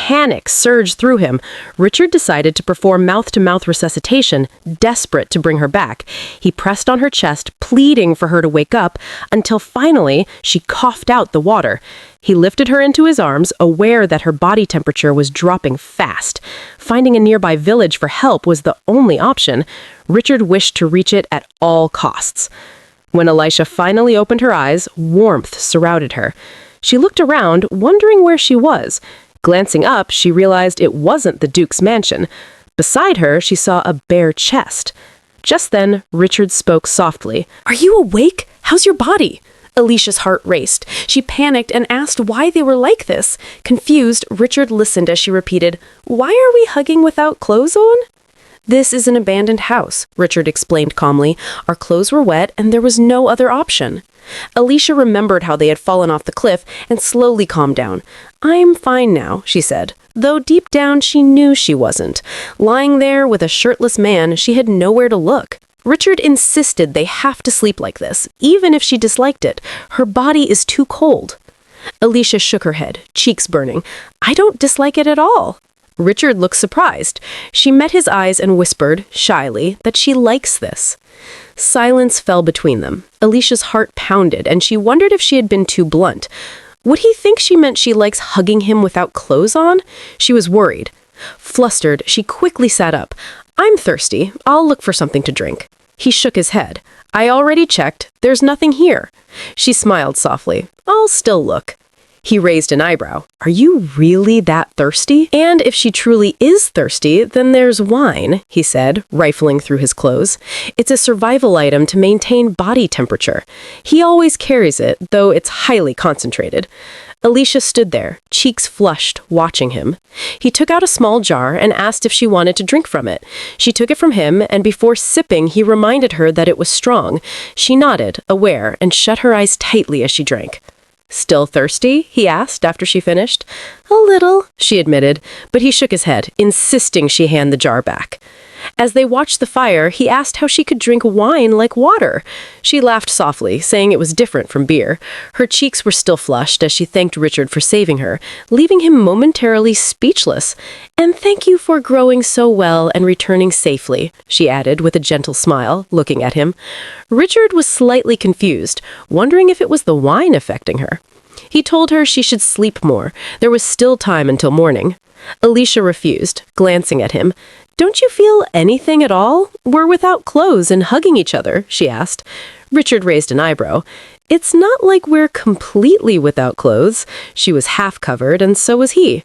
Panic surged through him. Richard decided to perform mouth-to-mouth resuscitation, desperate to bring her back. He pressed on her chest, pleading for her to wake up, until finally she coughed out the water. He lifted her into his arms, aware that her body temperature was dropping fast. Finding a nearby village for help was the only option. Richard wished to reach it at all costs. When Elisha finally opened her eyes, warmth surrounded her. She looked around, wondering where she was. Glancing up, she realized it wasn't the Duke's mansion. Beside her, she saw a bare chest. Just then, Richard spoke softly. "Are you awake? How's your body?" Elisha's heart raced. She panicked and asked why they were like this. Confused, Richard listened as she repeated, "Why are we hugging without clothes on?" "This is an abandoned house," Richard explained calmly. "Our clothes were wet and there was no other option." Elisha remembered how they had fallen off the cliff and slowly calmed down. "I'm fine now," she said, though deep down she knew she wasn't. Lying there with a shirtless man, she had nowhere to look. Richard insisted they have to sleep like this, even if she disliked it. Her body is too cold. Elisha shook her head, cheeks burning. "I don't dislike it at all." Richard looked surprised. She met his eyes and whispered, shyly, that she likes this. Silence fell between them. Elisha's heart pounded, and she wondered if she had been too blunt. Would he think she meant she likes hugging him without clothes on? She was worried. Flustered, she quickly sat up. "I'm thirsty. I'll look for something to drink." He shook his head. "I already checked. There's nothing here." She smiled softly. "I'll still look." He raised an eyebrow. "Are you really that thirsty?" "And if she truly is thirsty, then there's wine," he said, rifling through his clothes. "It's a survival item to maintain body temperature. He always carries it, though it's highly concentrated." Elisha stood there, cheeks flushed, watching him. He took out a small jar and asked if she wanted to drink from it. She took it from him, and before sipping, he reminded her that it was strong. She nodded, aware, and shut her eyes tightly as she drank. "Still thirsty?" he asked after she finished. "A little," she admitted, but he shook his head, insisting she hand the jar back. As they watched the fire, he asked how she could drink wine like water. She laughed softly, saying it was different from beer. Her cheeks were still flushed as she thanked Richard for saving her, leaving him momentarily speechless. "And thank you for growing so well and returning safely," she added with a gentle smile, looking at him. Richard was slightly confused, wondering if it was the wine affecting her. He told her she should sleep more. There was still time until morning. Elisha refused, glancing at him. "Don't you feel anything at all? We're without clothes and hugging each other," she asked. Richard raised an eyebrow. "It's not like we're completely without clothes." She was half covered, and so was he.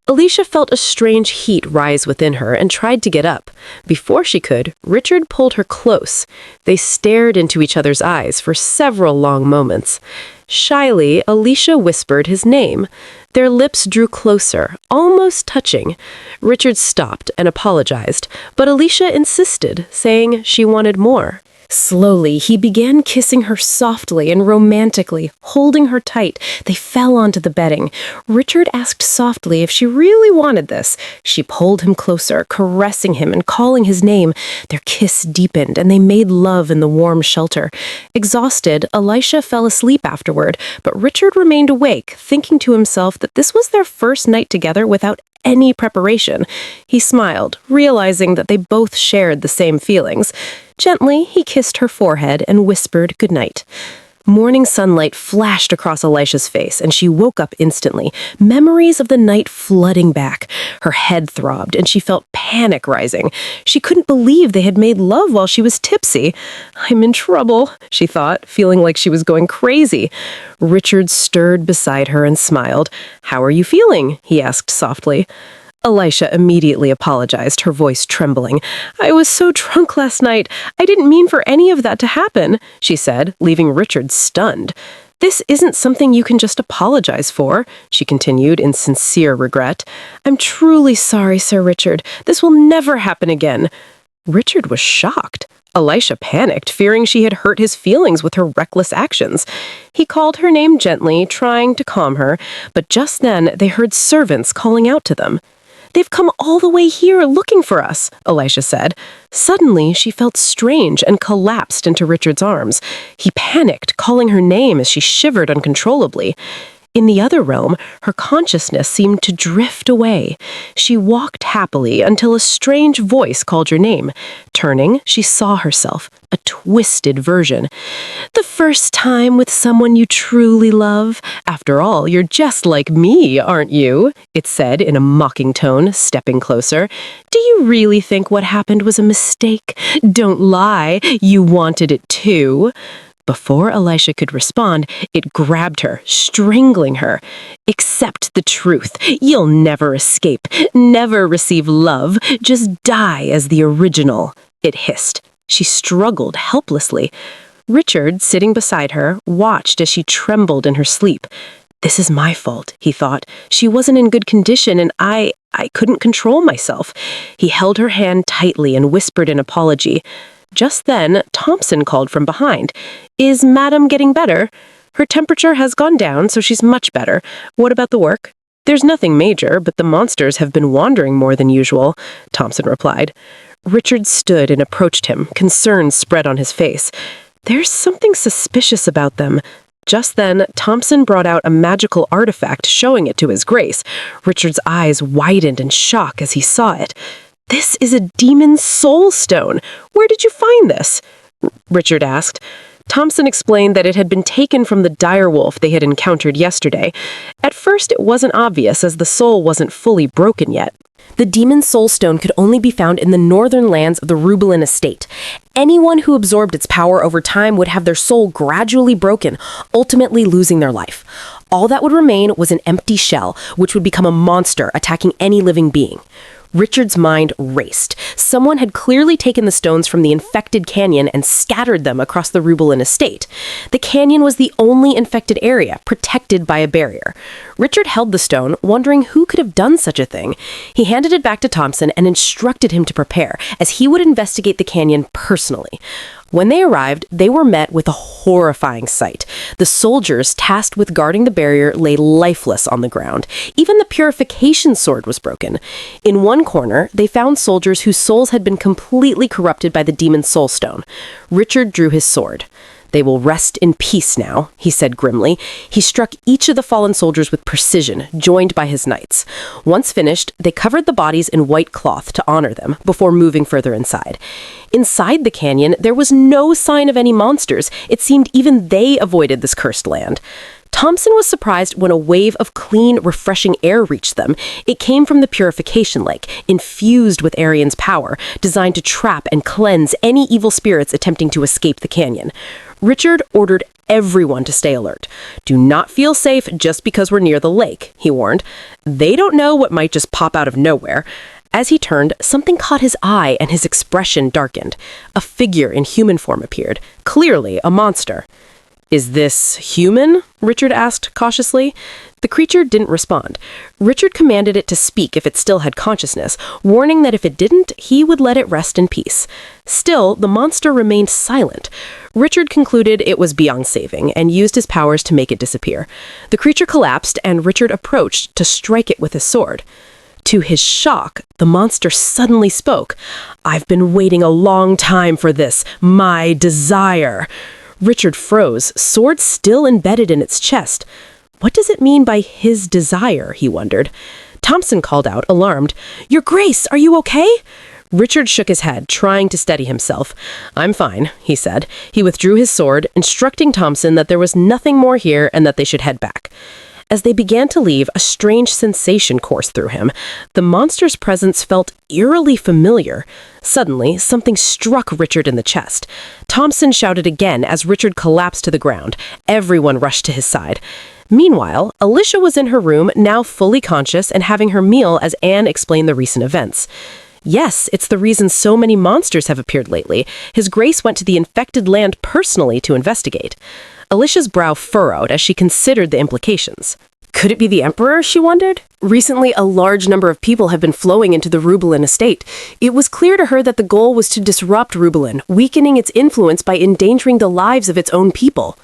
Elisha felt a strange heat rise within her and tried to get up. Before she could, Richard pulled her close. They stared into each other's eyes for several long moments. Shyly, Elisha whispered his name. Their lips drew closer, almost touching. Richard stopped and apologized, but Elisha insisted, saying she wanted more. Slowly, he began kissing her softly and romantically, holding her tight. They fell onto the bedding. Richard asked softly if she really wanted this. She pulled him closer, caressing him and calling his name. Their kiss deepened, and they made love in the warm shelter. Exhausted, Elisha fell asleep afterward, but Richard remained awake, thinking to himself that this was their first night together without any preparation. He smiled, realizing that they both shared the same feelings. Gently, he kissed her forehead and whispered goodnight. Morning sunlight flashed across Elisha's face, and she woke up instantly, memories of the night flooding back. Her head throbbed, and she felt panic rising. She couldn't believe they had made love while she was tipsy. "I'm in trouble," she thought, feeling like she was going crazy. Richard stirred beside her and smiled. "How are you feeling?" he asked softly. Elisha immediately apologized, her voice trembling. "I was so drunk last night. I didn't mean for any of that to happen," she said, leaving Richard stunned. "This isn't something you can just apologize for," she continued in sincere regret. "I'm truly sorry, Sir Richard. This will never happen again." Richard was shocked. Elisha panicked, fearing she had hurt his feelings with her reckless actions. He called her name gently, trying to calm her, but just then they heard servants calling out to them. "They've come all the way here looking for us," Elisha said. Suddenly, she felt strange and collapsed into Richard's arms. He panicked, calling her name as she shivered uncontrollably. In the other realm, her consciousness seemed to drift away. She walked happily until a strange voice called her name. Turning, she saw herself, a twisted version. "The first time with someone you truly love. After all, you're just like me, aren't you?" it said in a mocking tone, stepping closer. "Do you really think what happened was a mistake? Don't lie, you wanted it too." Before Elisha could respond, it grabbed her, strangling her. "Accept the truth. You'll never escape, never receive love. Just die as the original," it hissed. She struggled helplessly. Richard, sitting beside her, watched as she trembled in her sleep. "This is my fault," he thought. "She wasn't in good condition and I couldn't control myself." He held her hand tightly and whispered an apology. Just then, Thompson called from behind. "Is Madam getting better?" "Her temperature has gone down, so she's much better. What about the work?" "There's nothing major, but the monsters have been wandering more than usual," Thompson replied. Richard stood and approached him, concern spread on his face. "There's something suspicious about them." Just then, Thompson brought out a magical artifact, showing it to his grace. Richard's eyes widened in shock as he saw it. "This is a demon's soul stone. Where did you find this?" Richard asked. Thompson explained that it had been taken from the direwolf they had encountered yesterday. At first, it wasn't obvious as the soul wasn't fully broken yet. The demon's soul stone could only be found in the northern lands of the Rubelin estate. Anyone who absorbed its power over time would have their soul gradually broken, ultimately losing their life. All that would remain was an empty shell, which would become a monster attacking any living being. Richard's mind raced. Someone had clearly taken the stones from the infected canyon and scattered them across the Rubelin estate. The canyon was the only infected area, protected by a barrier. Richard held the stone, wondering who could have done such a thing. He handed it back to Thompson and instructed him to prepare, as he would investigate the canyon personally. When they arrived, they were met with a horrifying sight. The soldiers tasked with guarding the barrier lay lifeless on the ground. Even the purification sword was broken. In one corner, they found soldiers whose souls had been completely corrupted by the demon's soul stone. Richard drew his sword. "They will rest in peace now," he said grimly. He struck each of the fallen soldiers with precision, joined by his knights. Once finished, they covered the bodies in white cloth to honor them, before moving further inside. Inside the canyon, there was no sign of any monsters. It seemed even they avoided this cursed land. Thompson was surprised when a wave of clean, refreshing air reached them. It came from the purification lake, infused with Arian's power, designed to trap and cleanse any evil spirits attempting to escape the canyon. Richard ordered everyone to stay alert. "Do not feel safe just because we're near the lake," he warned. "They don't know what might just pop out of nowhere." As he turned, something caught his eye and his expression darkened. A figure in human form appeared, clearly a monster. "Is this human?" Richard asked cautiously. The creature didn't respond. Richard commanded it to speak if it still had consciousness, warning that if it didn't, he would let it rest in peace. Still, the monster remained silent. Richard concluded it was beyond saving and used his powers to make it disappear. The creature collapsed, and Richard approached to strike it with his sword. To his shock, the monster suddenly spoke. "I've been waiting a long time for this, my desire." Richard froze, sword still embedded in its chest. What does it mean by his desire, he wondered. Thompson called out, alarmed. "Your Grace, are you okay?" Richard shook his head, trying to steady himself. "I'm fine," he said. He withdrew his sword, instructing Thompson that there was nothing more here and that they should head back. As they began to leave, a strange sensation coursed through him. The monster's presence felt eerily familiar. Suddenly, something struck Richard in the chest. Thompson shouted again as Richard collapsed to the ground. Everyone rushed to his side. Meanwhile, Elisha was in her room, now fully conscious and having her meal as Anne explained the recent events. Yes, it's the reason so many monsters have appeared lately. His Grace went to the infected land personally to investigate. Elisha's brow furrowed as she considered the implications. Could it be the Emperor, she wondered? Recently, a large number of people have been flowing into the Rubelin estate. It was clear to her that the goal was to disrupt Rubelin, weakening its influence by endangering the lives of its own people.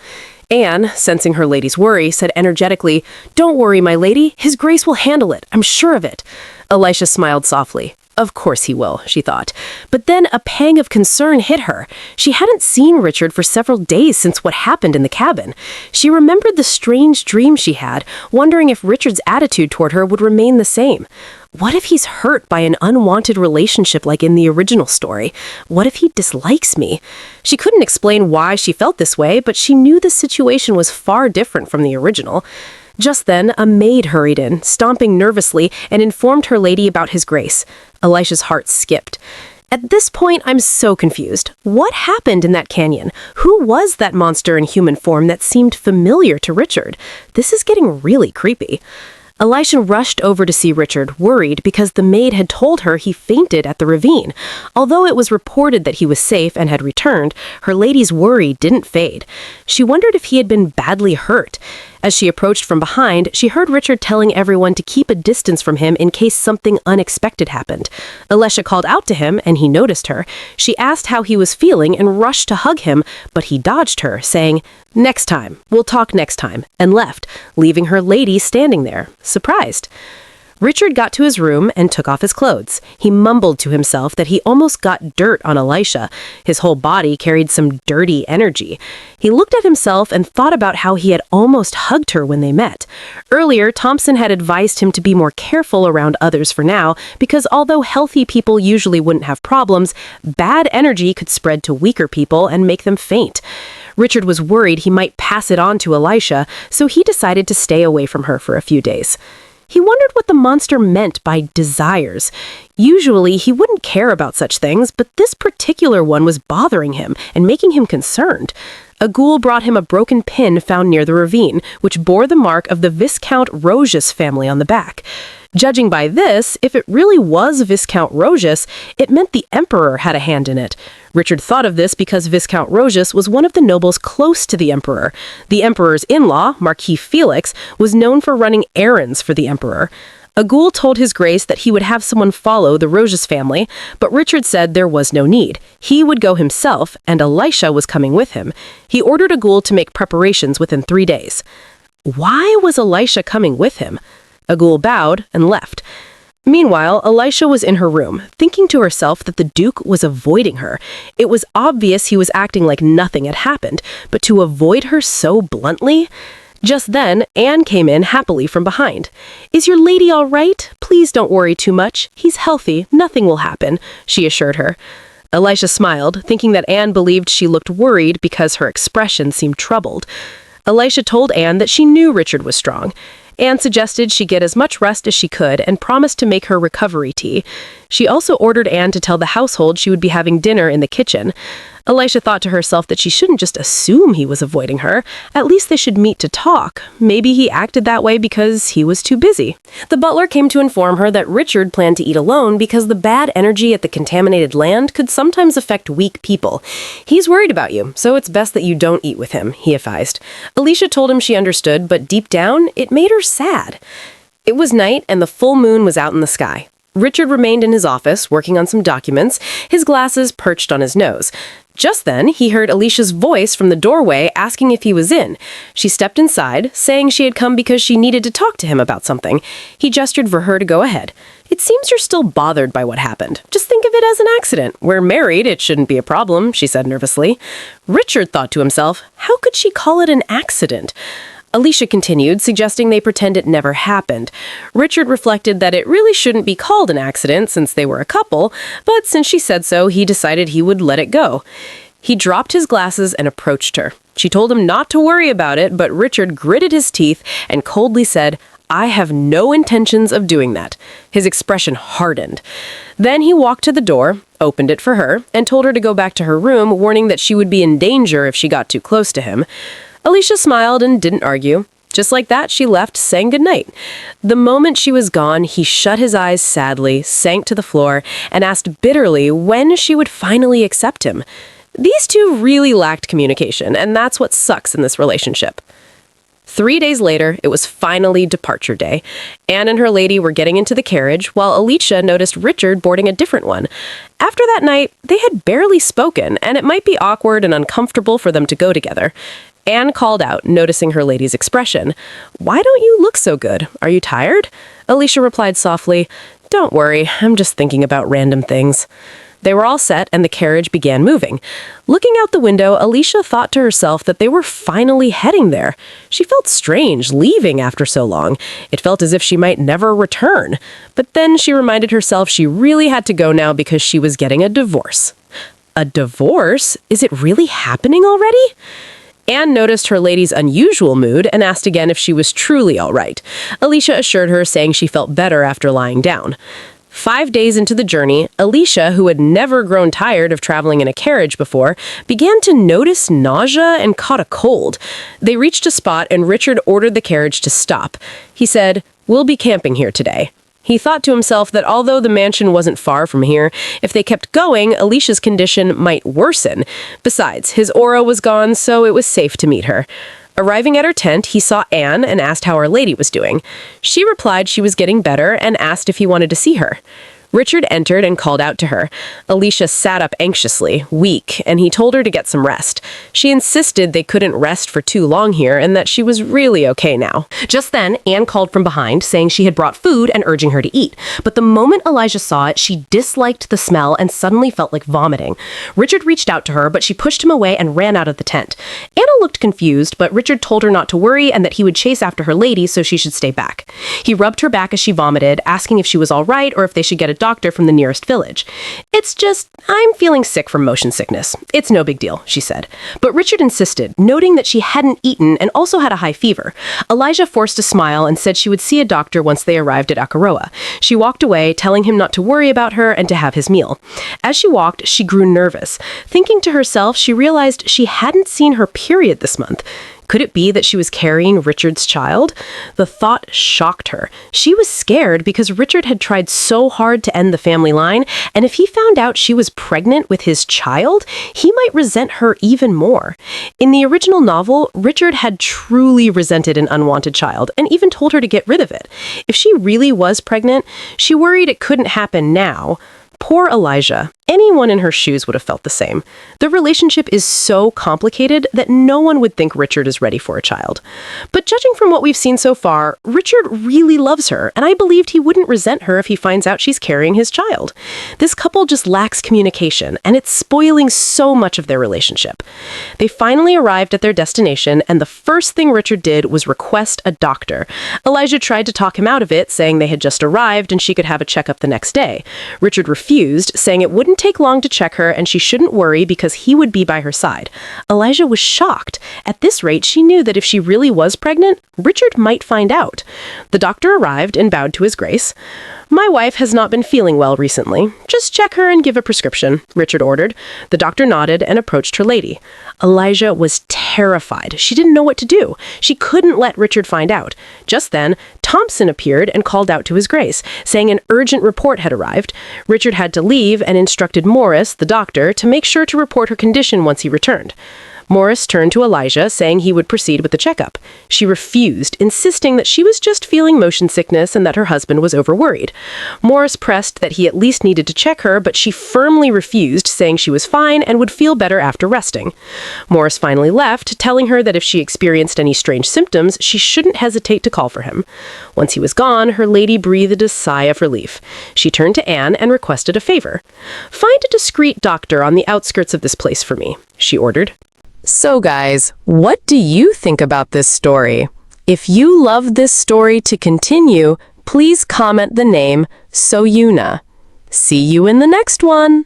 Anne, sensing her lady's worry, said energetically, "Don't worry, my lady. His Grace will handle it. I'm sure of it." Elisha smiled softly. Of course he will, she thought. But then a pang of concern hit her. She hadn't seen Richard for several days since what happened in the cabin. She remembered the strange dream she had, wondering if Richard's attitude toward her would remain the same. What if he's hurt by an unwanted relationship like in the original story? What if he dislikes me? She couldn't explain why she felt this way, but she knew the situation was far different from the original. Just then, a maid hurried in, stomping nervously, and informed her lady about his grace. Elisha's heart skipped. At this point, I'm so confused. What happened in that canyon? Who was that monster in human form that seemed familiar to Richard? This is getting really creepy. Elisha rushed over to see Richard, worried because the maid had told her he fainted at the ravine. Although it was reported that he was safe and had returned, her lady's worry didn't fade. She wondered if he had been badly hurt. As she approached from behind, she heard Richard telling everyone to keep a distance from him in case something unexpected happened. Elisha called out to him, and he noticed her. She asked how he was feeling and rushed to hug him, but he dodged her, saying, "Next time. We'll talk next time," and left, leaving her lady standing there, surprised. Richard got to his room and took off his clothes. He mumbled to himself that he almost got dirt on Elisha. His whole body carried some dirty energy. He looked at himself and thought about how he had almost hugged her when they met. Earlier, Thompson had advised him to be more careful around others for now, because although healthy people usually wouldn't have problems, bad energy could spread to weaker people and make them faint. Richard was worried he might pass it on to Elisha, so he decided to stay away from her for a few days. He wondered what the monster meant by desires. Usually, he wouldn't care about such things, but this particular one was bothering him and making him concerned. A ghoul brought him a broken pin found near the ravine, which bore the mark of the Viscount Rojas family on the back. Judging by this, if it really was Viscount Rojas, it meant the Emperor had a hand in it. Richard thought of this because Viscount Rojas was one of the nobles close to the Emperor. The Emperor's in-law, Marquis Felix, was known for running errands for the Emperor. A ghoul told His Grace that he would have someone follow the Rojas family, but Richard said there was no need. He would go himself, and Elisha was coming with him. He ordered a ghoul to make preparations within 3 days. Why was Elisha coming with him? A ghoul bowed and left. Meanwhile, Elisha was in her room, thinking to herself that the Duke was avoiding her. It was obvious he was acting like nothing had happened, but to avoid her so bluntly? Just then, Anne came in happily from behind. "Is your lady all right? Please don't worry too much. He's healthy. Nothing will happen," she assured her. Elisha smiled, thinking that Anne believed she looked worried because her expression seemed troubled. Elisha told Anne that she knew Richard was strong. Anne suggested she get as much rest as she could and promised to make her recovery tea. She also ordered Anne to tell the household she would be having dinner in the kitchen. Elisha thought to herself that she shouldn't just assume he was avoiding her. At least they should meet to talk. Maybe he acted that way because he was too busy. The butler came to inform her that Richard planned to eat alone because the bad energy at the contaminated land could sometimes affect weak people. "He's worried about you, so it's best that you don't eat with him," he advised. Elisha told him she understood, but deep down, it made her sad. It was night and the full moon was out in the sky. Richard remained in his office, working on some documents, his glasses perched on his nose. Just then, he heard Alicia's voice from the doorway asking if he was in. She stepped inside, saying she had come because she needed to talk to him about something. He gestured for her to go ahead. "It seems you're still bothered by what happened. Just think of it as an accident. We're married, it shouldn't be a problem," she said nervously. Richard thought to himself, how could she call it an accident? Elisha continued, suggesting they pretend it never happened. Richard reflected that it really shouldn't be called an accident since they were a couple, but since she said so, he decided he would let it go. He dropped his glasses and approached her. She told him not to worry about it, but Richard gritted his teeth and coldly said, "I have no intentions of doing that." His expression hardened. Then he walked to the door, opened it for her, and told her to go back to her room, warning that she would be in danger if she got too close to him. Elisha smiled and didn't argue. Just like that, she left, saying goodnight. The moment she was gone, he shut his eyes sadly, sank to the floor, and asked bitterly when she would finally accept him. These two really lacked communication, and that's what sucks in this relationship. 3 days later, it was finally departure day. Anne and her lady were getting into the carriage, while Elisha noticed Richard boarding a different one. After that night, they had barely spoken, and it might be awkward and uncomfortable for them to go together. Anne called out, noticing her lady's expression. "Why don't you look so good? Are you tired?" Elisha replied softly, "Don't worry, I'm just thinking about random things." They were all set, and the carriage began moving. Looking out the window, Elisha thought to herself that they were finally heading there. She felt strange leaving after so long. It felt as if she might never return. But then she reminded herself she really had to go now because she was getting a divorce. A divorce? Is it really happening already? Anne noticed her lady's unusual mood and asked again if she was truly all right. Elisha assured her, saying she felt better after lying down. 5 days into the journey, Elisha, who had never grown tired of traveling in a carriage before, began to notice nausea and caught a cold. They reached a spot and Richard ordered the carriage to stop. He said, "We'll be camping here today." He thought to himself that although the mansion wasn't far from here, if they kept going, Elisha's condition might worsen. Besides, his aura was gone, so it was safe to meet her. Arriving at her tent, he saw Anne and asked how Our Lady was doing. She replied she was getting better and asked if he wanted to see her. Richard entered and called out to her. Elisha sat up anxiously, weak, and he told her to get some rest. She insisted they couldn't rest for too long here and that she was really okay now. Just then, Anne called from behind, saying she had brought food and urging her to eat. But the moment Elisha saw it, she disliked the smell and suddenly felt like vomiting. Richard reached out to her, but she pushed him away and ran out of the tent. Anna looked confused, but Richard told her not to worry and that he would chase after her lady so she should stay back. He rubbed her back as she vomited, asking if she was all right or if they should get a doctor from the nearest village. "It's just, I'm feeling sick from motion sickness. It's no big deal," she said. But Richard insisted, noting that she hadn't eaten and also had a high fever. Elijah forced a smile and said she would see a doctor once they arrived at Akaroa. She walked away, telling him not to worry about her and to have his meal. As she walked, she grew nervous. Thinking to herself, she realized she hadn't seen her period this month. Could it be that she was carrying Richard's child? The thought shocked her. She was scared because Richard had tried so hard to end the family line, and if he found out she was pregnant with his child, he might resent her even more. In the original novel, Richard had truly resented an unwanted child and even told her to get rid of it. If she really was pregnant, she worried it couldn't happen now. Poor Elijah. Anyone in her shoes would have felt the same. The relationship is so complicated that no one would think Richard is ready for a child. But judging from what we've seen so far, Richard really loves her, and I believed he wouldn't resent her if he finds out she's carrying his child. This couple just lacks communication, and it's spoiling so much of their relationship. They finally arrived at their destination, and the first thing Richard did was request a doctor. Elijah tried to talk him out of it, saying they had just arrived and she could have a checkup the next day. Richard refused, saying it wouldn't take long to check her and she shouldn't worry because he would be by her side. Elijah was shocked. At this rate, she knew that if she really was pregnant, Richard might find out. The doctor arrived and bowed to his grace. "My wife has not been feeling well recently. Just check her and give a prescription," Richard ordered. The doctor nodded and approached her lady. Elijah was terrified. She didn't know what to do. She couldn't let Richard find out. Just then, Thompson appeared and called out to his grace, saying an urgent report had arrived. Richard had to leave and instructed Morris, the doctor, to make sure to report her condition once he returned. Morris turned to Elijah, saying he would proceed with the checkup. She refused, insisting that she was just feeling motion sickness and that her husband was overworried. Morris pressed that he at least needed to check her, but she firmly refused, saying she was fine and would feel better after resting. Morris finally left, telling her that if she experienced any strange symptoms, she shouldn't hesitate to call for him. Once he was gone, her lady breathed a sigh of relief. She turned to Anne and requested a favor. "Find a discreet doctor on the outskirts of this place for me," she ordered. So guys, what do you think about this story? If you love this story to continue, please comment the name Soyuna. See you in the next one!